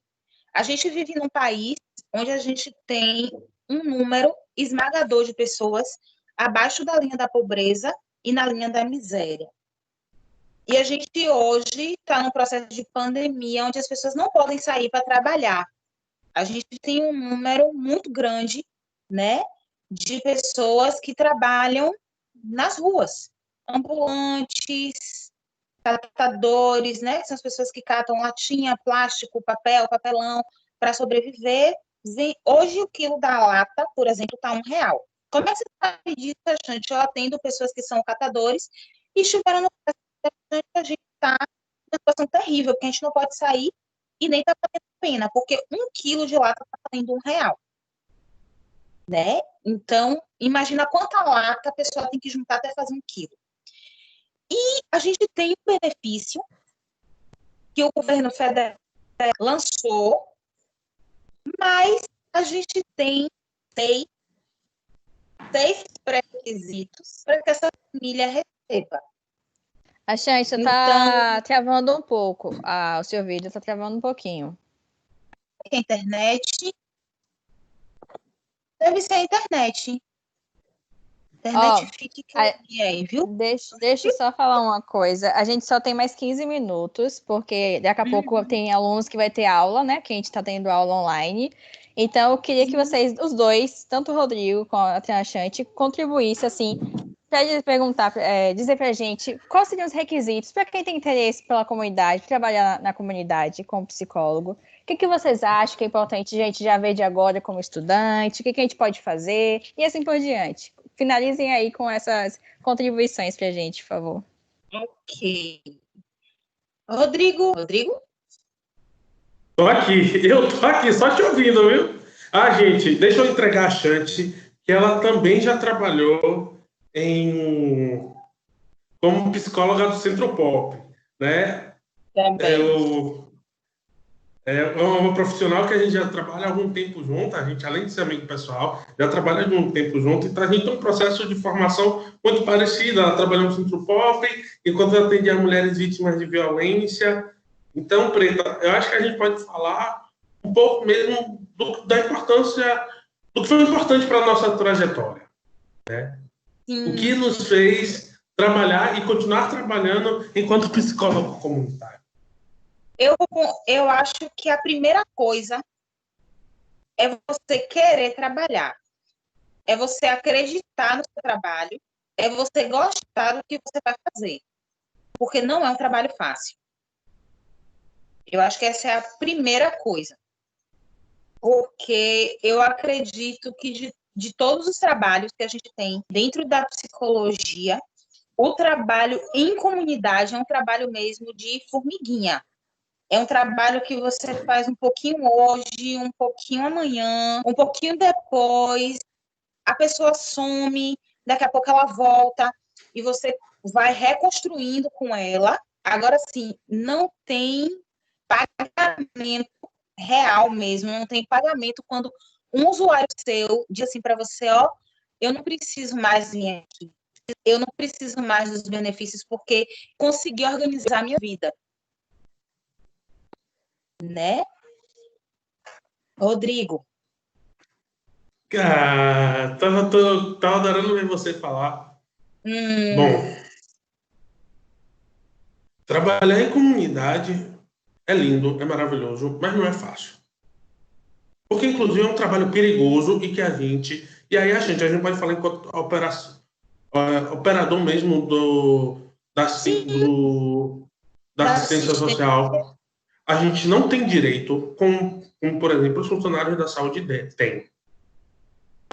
S5: a gente vive num país onde a gente tem um número esmagador de pessoas abaixo da linha da pobreza e na linha da miséria. E a gente hoje está num processo de pandemia onde as pessoas não podem sair para trabalhar. A gente tem um número muito grande, né, de pessoas que trabalham nas ruas, ambulantes, catadores, né, que são as pessoas que catam latinha, plástico, papel, papelão, para sobreviver. Hoje o quilo da lata, por exemplo, está R$1. Como é que você sabe disso, gente? Eu atendo pessoas que são catadores e estiveram no processo, a gente está numa situação terrível, porque a gente não pode sair e nem está valendo a pena, porque 1 quilo de lata está valendo R$1. Né? Então, imagina quanta lata a pessoa tem que juntar até fazer 1 quilo. E a gente tem um benefício que o governo federal lançou, mas a gente tem 6 pré-requisitos para que essa família receba.
S4: A Xande, está travando um pouco. O seu vídeo está travando um pouquinho.
S5: A internet. Deve ser a internet. Fique aí, viu?
S4: Deixa eu só falar uma coisa. A gente só tem mais 15 minutos, porque daqui a pouco tem alunos que vai ter aula, né? Que a gente está tendo aula online. Então, eu queria que vocês, os dois, tanto o Rodrigo quanto a Tranchante, contribuíssem, assim, para perguntar, dizer para a gente quais seriam os requisitos para quem tem interesse pela comunidade, trabalhar na comunidade como psicólogo. O que vocês acham que é importante a gente já ver de agora como estudante? O que a gente pode fazer? E assim por diante. Finalizem aí com essas contribuições para a gente, por favor.
S5: Ok. Rodrigo?
S2: Eu tô aqui, só te ouvindo, viu? Gente, deixa eu entregar a Chante, que ela também já trabalhou como psicóloga do Centro Pop, né?
S5: Também.
S2: É uma profissional que a gente já trabalha há algum tempo junto, a gente, além de ser amigo pessoal, já trabalha há algum tempo junto, e a gente tem um processo de formação muito parecido. Ela trabalhou no Centro Pop, enquanto eu atendia mulheres vítimas de violência. Então, Preta, eu acho que a gente pode falar um pouco mesmo da importância, do que foi importante para a nossa trajetória, né? O que nos fez trabalhar e continuar trabalhando enquanto psicólogo comunitário.
S5: Eu acho que a primeira coisa é você querer trabalhar, é você acreditar no seu trabalho, é você gostar do que você vai fazer, porque não é um trabalho fácil. Eu acho que essa é a primeira coisa, porque eu acredito que de todos os trabalhos que a gente tem dentro da psicologia, o trabalho em comunidade é um trabalho mesmo de formiguinha. É um trabalho que você faz um pouquinho hoje, um pouquinho amanhã, um pouquinho depois, a pessoa some, daqui a pouco ela volta, e você vai reconstruindo com ela. Agora, sim, não tem pagamento real mesmo, não tem pagamento quando um usuário seu diz assim para você, ó, eu não preciso mais vir aqui, eu não preciso mais dos benefícios porque consegui organizar a minha vida, né? Rodrigo.
S2: Tava adorando ver você falar. Bom, trabalhar em comunidade é lindo, é maravilhoso, mas não é fácil. Porque, inclusive, é um trabalho perigoso e que a gente... E aí a gente pode falar enquanto operador mesmo da assistência social. A gente não tem direito, como por exemplo, os funcionários da saúde têm.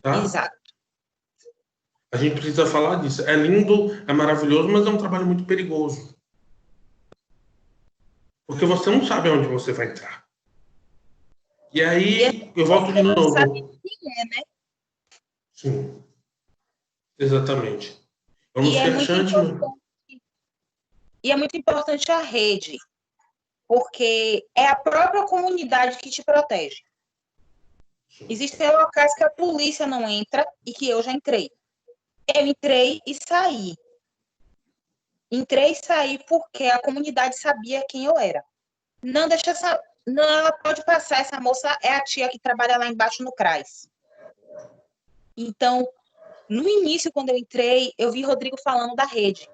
S2: Tá?
S5: Exato.
S2: A gente precisa falar disso. É lindo, é maravilhoso, mas é um trabalho muito perigoso. Porque você não sabe onde você vai entrar. E aí, eu volto de novo.
S5: Sabe quem é, né?
S2: Sim. Exatamente. Vamos
S5: E é muito importante a rede, porque é a própria comunidade que te protege. Sim. Existem locais que a polícia não entra e que eu já entrei. Eu entrei e saí. Entrei e saí porque a comunidade sabia quem eu era. Não deixa essa... Não, ela pode passar, essa moça é a tia que trabalha lá embaixo no CRAS. Então, no início, quando eu entrei, eu vi Rodrigo falando da rede.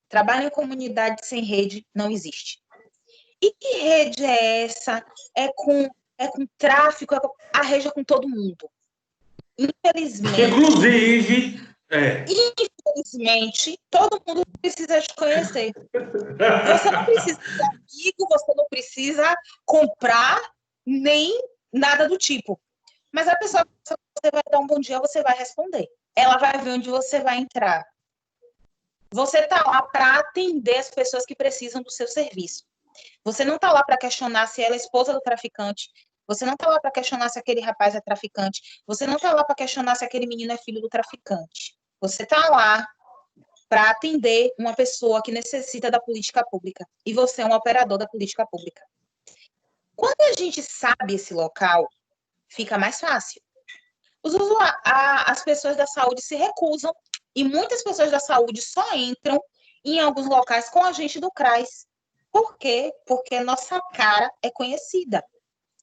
S5: Trabalho em comunidade sem rede não existe. E que rede é essa? É com tráfico, a rede é com todo mundo. Infelizmente. Infelizmente, todo mundo precisa te conhecer. Você não precisa de amigo, você não precisa comprar, nem nada do tipo. Mas a pessoa que você vai dar um bom dia, você vai responder. Ela vai ver onde você vai entrar. Você está lá para atender as pessoas que precisam do seu serviço. Você não está lá para questionar se ela é esposa do traficante. Você não está lá para questionar se aquele rapaz é traficante. Você não está lá para questionar se aquele menino é filho do traficante. Você está lá para atender uma pessoa que necessita da política pública. E você é um operador da política pública. Quando a gente sabe esse local, fica mais fácil. As pessoas da saúde se recusam e muitas pessoas da saúde só entram em alguns locais com a gente do CRAS. Por quê? Porque nossa cara é conhecida.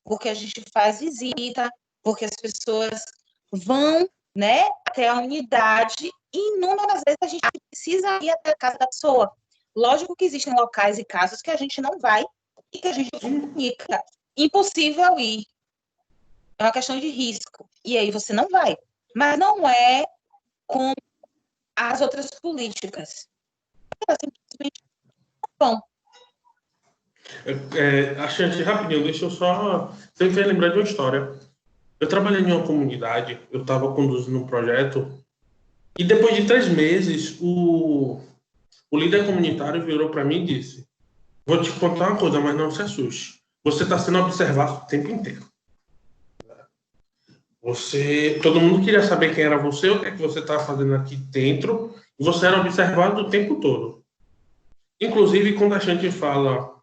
S5: Porque a gente faz visita, porque as pessoas vão, né, até a unidade e inúmeras vezes a gente precisa ir até a casa da pessoa. Lógico que existem locais e casos que a gente não vai e que a gente comunica. Impossível ir. É uma questão de risco. E aí você não vai. Mas não é com as outras políticas. Elas simplesmente não vão.
S2: Achante, rapidinho, deixa eu só... Você me fez lembrar de uma história. Eu trabalhei em uma comunidade, eu estava conduzindo um projeto, e depois de 3 meses, o líder comunitário virou para mim e disse: vou te contar uma coisa, mas não se assuste. Você está sendo observado o tempo inteiro. Todo mundo queria saber quem era você, o que é que você estava fazendo aqui dentro, e você era observado o tempo todo. Inclusive, quando a gente fala,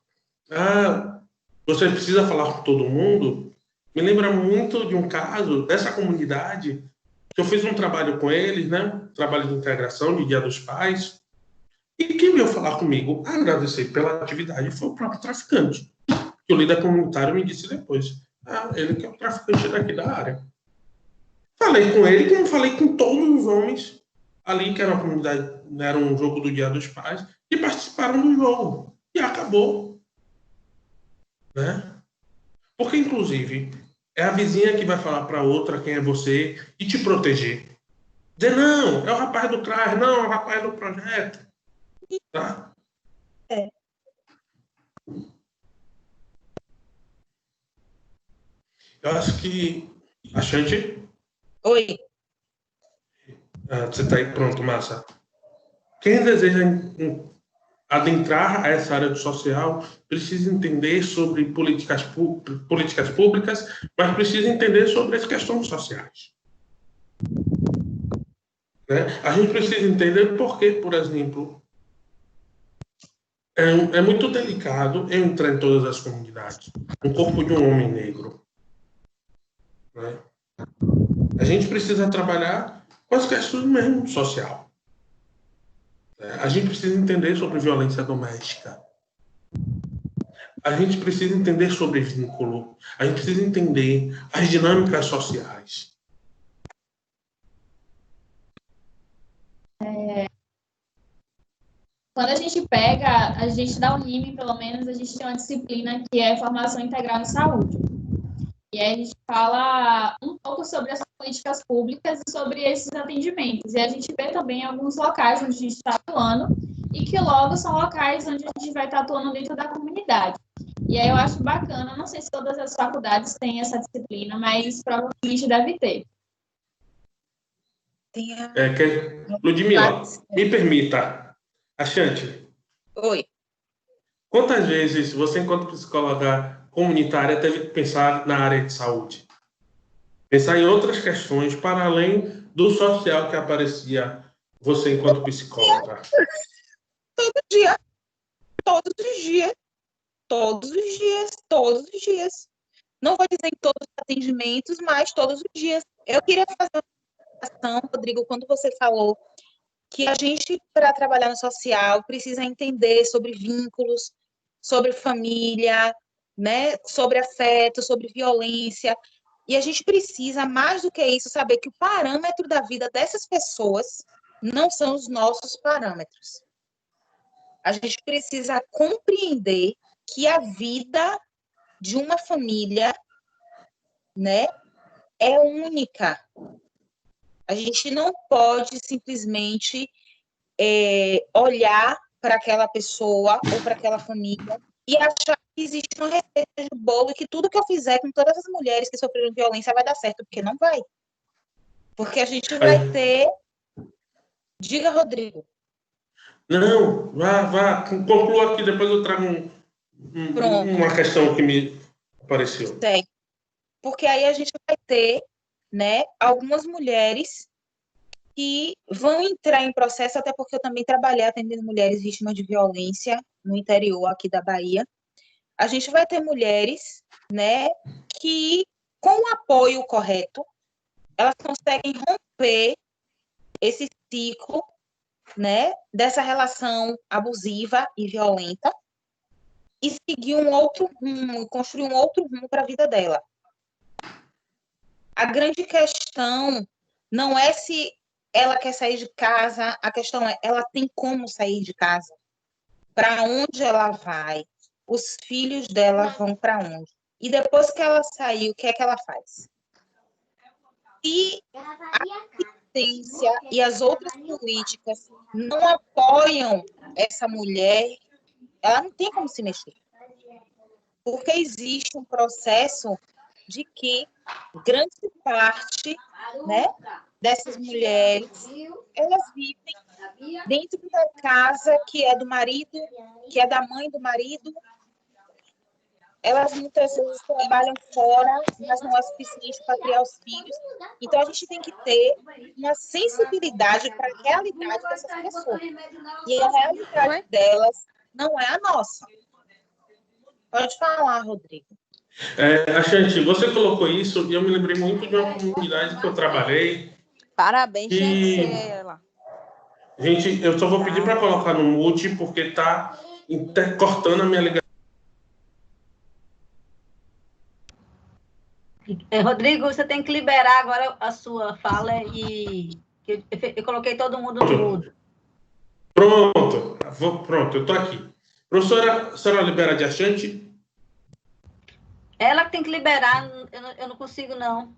S2: você precisa falar com todo mundo, me lembra muito de um caso dessa comunidade, que eu fiz um trabalho com eles, né? Trabalho de integração, de Dia dos Pais, e quem veio falar comigo, agradecer pela atividade, foi o próprio traficante, que o líder comunitário me disse depois, ele que é o traficante daqui da área. Falei com ele, como falei com todos os homens ali, que era uma comunidade, era um jogo do Dia dos Pais, e participaram do jogo. E acabou. Né? Porque, inclusive, é a vizinha que vai falar para outra quem é você e te proteger. Dizer, não, é o rapaz do CRAS, não, é o rapaz do projeto. Tá? Eu acho que... Achante?
S5: Oi.
S2: Você está aí pronto, Massa. Quem deseja adentrar a essa área do social precisa entender sobre políticas públicas, mas precisa entender sobre as questões sociais. né? A gente precisa entender por que, por exemplo, é muito delicado eu entrar em todas as comunidades. O corpo de um homem negro, né? A gente precisa trabalhar com as questões mesmo social. A gente precisa entender sobre violência doméstica. A gente precisa entender sobre vínculo. A gente precisa entender as dinâmicas sociais.
S1: Quando a gente pega, a gente da Unime, pelo menos, a gente tem uma disciplina que é formação integral em saúde. E aí a gente fala um pouco sobre as políticas públicas e sobre esses atendimentos. E a gente vê também alguns locais onde a gente está atuando e que logo são locais onde a gente vai estar atuando dentro da comunidade. E aí eu acho bacana, não sei se todas as faculdades têm essa disciplina, mas provavelmente deve ter.
S2: Ludmila, me permita, Achante.
S5: Oi.
S2: Quantas vezes você, enquanto psicóloga comunitária, teve que pensar na área de saúde? Pensar em outras questões para além do social que aparecia você enquanto psicóloga?
S5: Todo dia. Todos os dias. Todos os dias. Todos os dias. Não vou dizer em todos os atendimentos, mas todos os dias. Eu queria fazer uma questão, Rodrigo, quando você falou que a gente, para trabalhar no social, precisa entender sobre vínculos, sobre família, né, sobre afeto, sobre violência. E a gente precisa, mais do que isso, saber que o parâmetro da vida dessas pessoas não são os nossos parâmetros. A gente precisa compreender que a vida de uma família, né, é única. A gente não pode simplesmente olhar para aquela pessoa ou para aquela família e achar que existe uma receita de bolo e que tudo que eu fizer com todas as mulheres que sofreram violência vai dar certo, porque não vai. Porque a gente vai ter... Diga, Rodrigo.
S2: Não, vá, conclua aqui, depois eu trago uma questão que me apareceu.
S5: Certo. Porque aí a gente vai ter, né, algumas mulheres que vão entrar em processo, até porque eu também trabalhei atendendo mulheres vítimas de violência no interior aqui da Bahia. A gente vai ter mulheres, né, que, com o apoio correto, elas conseguem romper esse ciclo, né, dessa relação abusiva e violenta e seguir um outro rumo, construir um outro rumo para a vida dela. A grande questão não é se ela quer sair de casa, a questão é, ela tem como sair de casa? Para onde ela vai? Os filhos dela vão para onde? E depois que ela saiu, o que é que ela faz? E a assistência e as outras políticas não apoiam essa mulher, ela não tem como se mexer. Porque existe um processo de que grande parte, né, dessas mulheres, elas vivem dentro da casa que é do marido, que é da mãe do marido. Elas muitas vezes trabalham fora, mas não é suficiente para criar os filhos. Então, a gente tem que ter uma sensibilidade para a realidade dessas pessoas. E a realidade delas não é a nossa. Pode falar, Rodrigo.
S2: Achante, você colocou isso e eu me lembrei muito de uma comunidade que eu trabalhei.
S6: Parabéns, tinha que ser ela.
S2: Gente, eu só vou pedir para colocar no mute porque está cortando a minha ligação.
S3: Rodrigo, você tem que liberar agora a sua fala e eu coloquei todo mundo no mudo.
S2: Pronto, eu estou aqui. Professora, a senhora libera de Achante?
S3: Ela que tem que liberar, eu não consigo, não.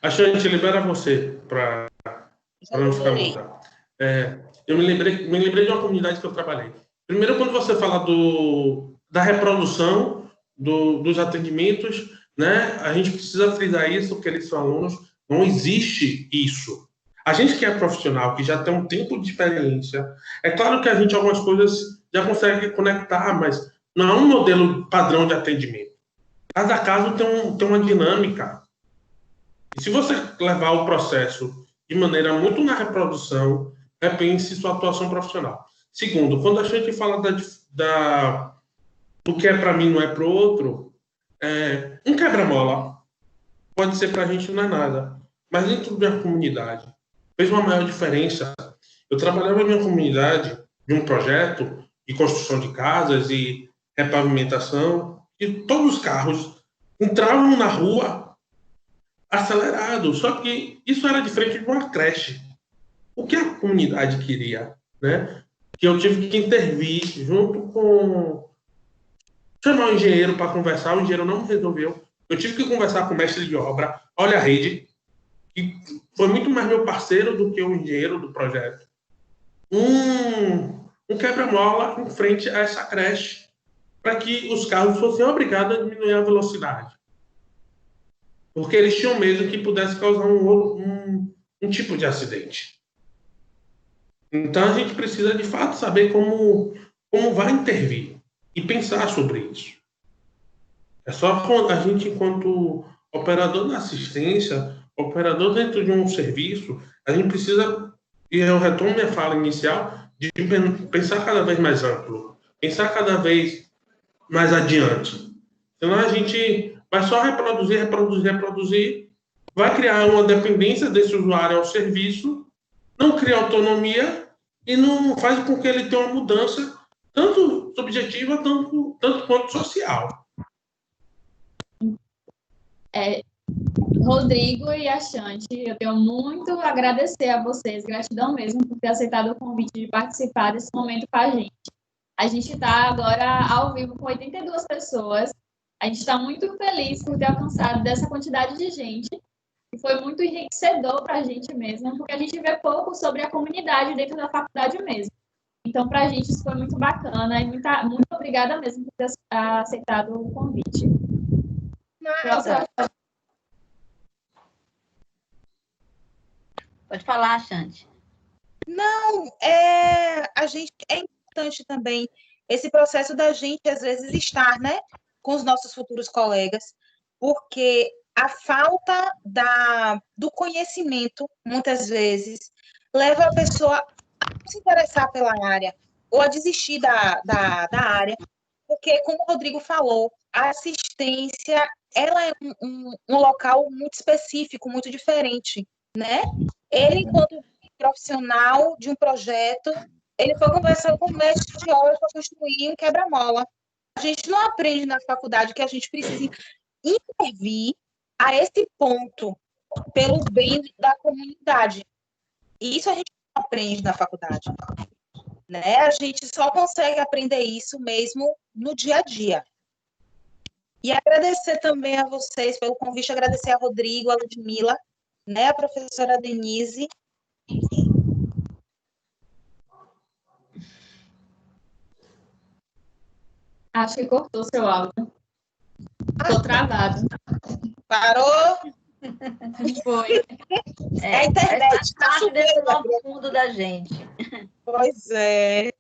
S2: Achante, libera você para não ficar muda. Eu me lembrei de uma comunidade que eu trabalhei. Primeiro, quando você fala da reprodução dos atendimentos, né, a gente precisa frisar isso, que eles são alunos, não existe isso. A gente que é profissional, que já tem um tempo de experiência, é claro que a gente algumas coisas já consegue conectar, mas não é um modelo padrão de atendimento. Cada caso tem uma dinâmica. E se você levar o processo de maneira muito na reprodução, repense sua atuação profissional. Segundo, quando a gente fala do que é para mim não é para o outro, um quebra-mola pode ser para a gente não é nada, mas dentro da comunidade fez uma maior diferença. Eu trabalhava em minha comunidade de um projeto de construção de casas e repavimentação, e todos os carros entravam na rua acelerado, só que isso era diferente de uma creche. O que a comunidade queria, né? Que eu tive que intervir junto com... chamar o engenheiro para conversar, o engenheiro não resolveu. Eu tive que conversar com o mestre de obra, olha a rede, que foi muito mais meu parceiro do que o engenheiro do projeto. Um quebra-mola em frente a essa creche, para que os carros fossem obrigados a diminuir a velocidade. Porque eles tinham medo que pudesse causar um tipo de acidente. Então, a gente precisa, de fato, saber como vai intervir e pensar sobre isso. É só a gente, enquanto operador da assistência, operador dentro de um serviço, a gente precisa, e eu retomo minha fala inicial, de pensar cada vez mais amplo, pensar cada vez mais adiante. Senão a gente vai só reproduzir, vai criar uma dependência desse usuário ao serviço, não cria autonomia e não faz com que ele tenha uma mudança tanto subjetiva, tanto quanto social.
S1: Rodrigo e Achante, eu tenho muito a agradecer a vocês, gratidão mesmo por ter aceitado o convite de participar desse momento com a gente. A gente está agora ao vivo com 82 pessoas. A gente está muito feliz por ter alcançado dessa quantidade de gente. E foi muito enriquecedor para a gente mesmo, porque a gente vê pouco sobre a comunidade dentro da faculdade mesmo. Então, para a gente, isso foi muito bacana. E muito obrigada mesmo por ter aceitado o convite.
S3: Pode falar, Xande.
S5: Não, a gente é importante também esse processo da gente, às vezes, estar, né, com os nossos futuros colegas, porque a falta do conhecimento, muitas vezes, leva a pessoa a se interessar pela área ou a desistir da área, porque, como o Rodrigo falou, a assistência ela é um local muito específico, muito diferente, né? Ele, enquanto profissional de um projeto, ele foi conversando com o mestre de obra para construir um quebra-mola. A gente não aprende na faculdade que a gente precisa intervir a esse ponto pelo bem da comunidade. E isso a gente não aprende na faculdade, né? A gente só consegue aprender isso mesmo no dia a dia. E agradecer também a vocês pelo convite, agradecer a Rodrigo, a Ludmila, né, a professora Denise.
S1: Acho que cortou seu áudio. Ficou travado.
S5: Parou?
S1: Foi.
S5: A internet está
S3: desse novo fundo da gente.
S5: Pois é.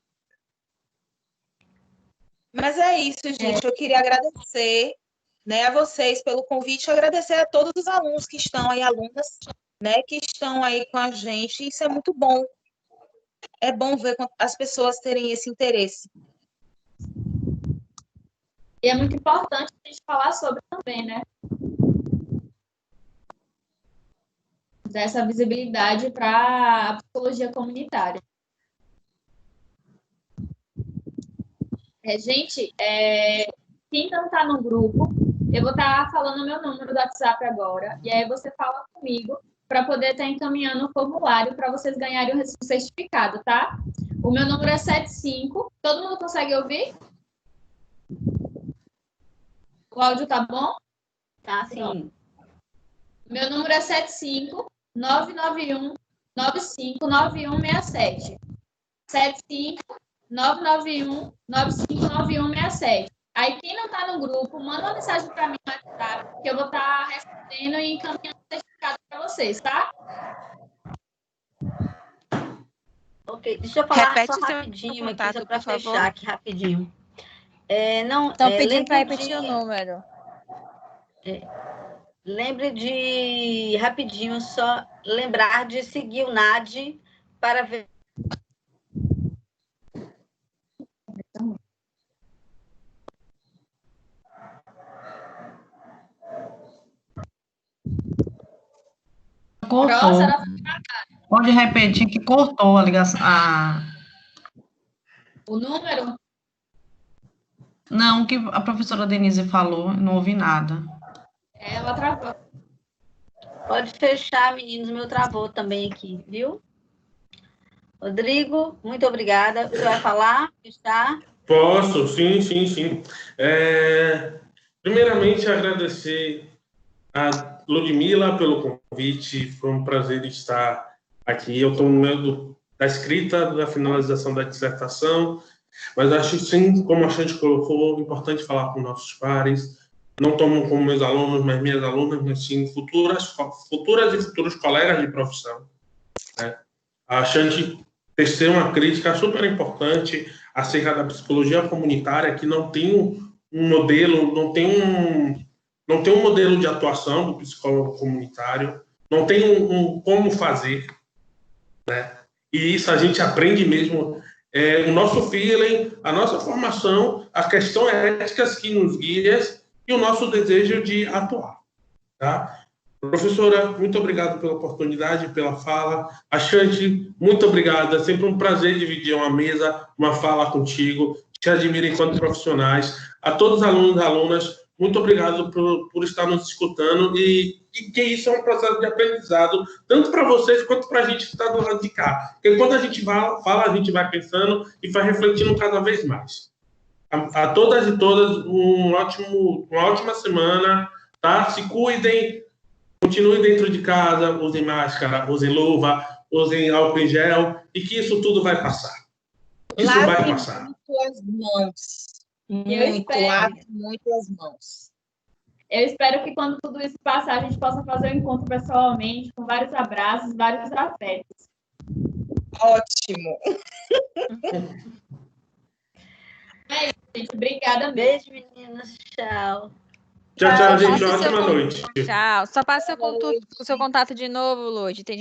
S5: Mas é isso, gente. Eu queria agradecer, né, a vocês pelo convite, agradecer a todos os alunos que estão aí, alunas, né, que estão aí com a gente. Isso é muito bom. É bom ver as pessoas terem esse interesse.
S1: E é muito importante a gente falar sobre também, né? Dar essa visibilidade para a psicologia comunitária. Gente, quem não está no grupo, eu vou estar falando o meu número do WhatsApp agora, e aí você fala comigo para poder estar encaminhando o formulário para vocês ganharem o certificado, tá? O meu número é 75. Todo mundo consegue ouvir? O áudio tá bom?
S3: Tá, sim.
S1: Meu número é 75-991-959167. 75-991-959167. Aí, quem não tá no grupo, manda uma mensagem para mim no WhatsApp, que eu vou estar respondendo e encaminhando o certificado para vocês, tá?
S3: Ok, deixa eu falar
S4: Repete
S3: só
S4: seu
S3: rapidinho aqui,
S4: contato,
S3: só para
S4: por favor.
S3: fechar aqui rapidinho.
S4: Estão pedindo para repetir o número.
S3: Lembre de, rapidinho, só lembrar de seguir o NAD para ver.
S7: Cortou.
S1: Próxima,
S7: Pode repetir que cortou a ligação.
S1: o número.
S7: Não, o que a professora Denise falou, eu não ouvi nada.
S1: Ela travou.
S3: Pode fechar, meninos, meu travou também aqui, viu? Rodrigo, muito obrigada. Você vai falar? Está?
S2: Posso, sim. Primeiramente, agradecer a Ludmila pelo convite. Foi um prazer estar aqui. Eu estou no meio da escrita, da finalização da dissertação, mas acho, sim, como a gente colocou, importante falar com nossos pares. Não tomo como meus alunos, mas minhas alunas, mas sim futuras e futuros colegas de profissão. Né? A gente tecer uma crítica super importante acerca da psicologia comunitária, que não tem um modelo, não tem um modelo de atuação do psicólogo comunitário, não tem como fazer, né? E isso a gente aprende mesmo, o nosso feeling, a nossa formação, as questões éticas que nos guiam e o nosso desejo de atuar, tá? Professora, muito obrigado pela oportunidade, pela fala. Achante, muito obrigado. É sempre um prazer dividir uma mesa, uma fala contigo. Te admiro enquanto profissionais. A todos os alunos e alunas, muito obrigado por estar nos escutando e que isso é um processo de aprendizado, tanto para vocês quanto para a gente que está do lado de cá. Porque quando a gente fala, a gente vai pensando e vai refletindo cada vez mais. A todas e todas, uma ótima semana, tá? Se cuidem. Continuem dentro de casa, usem máscara, usem luva, usem álcool em gel, e que isso tudo vai passar. Isso vai passar.
S5: Muito as mãos. Lave muito as mãos.
S1: Eu espero que quando tudo isso passar, a gente possa fazer o encontro pessoalmente, com vários abraços, vários afetos.
S5: Ótimo.
S1: É isso, gente. Obrigada mesmo.
S3: Beijo, meninas. Tchau.
S2: Tchau, gente.
S4: Passa o seu
S2: Ótima noite.
S4: Tchau. Só passa o seu contato de novo, Lud. Tem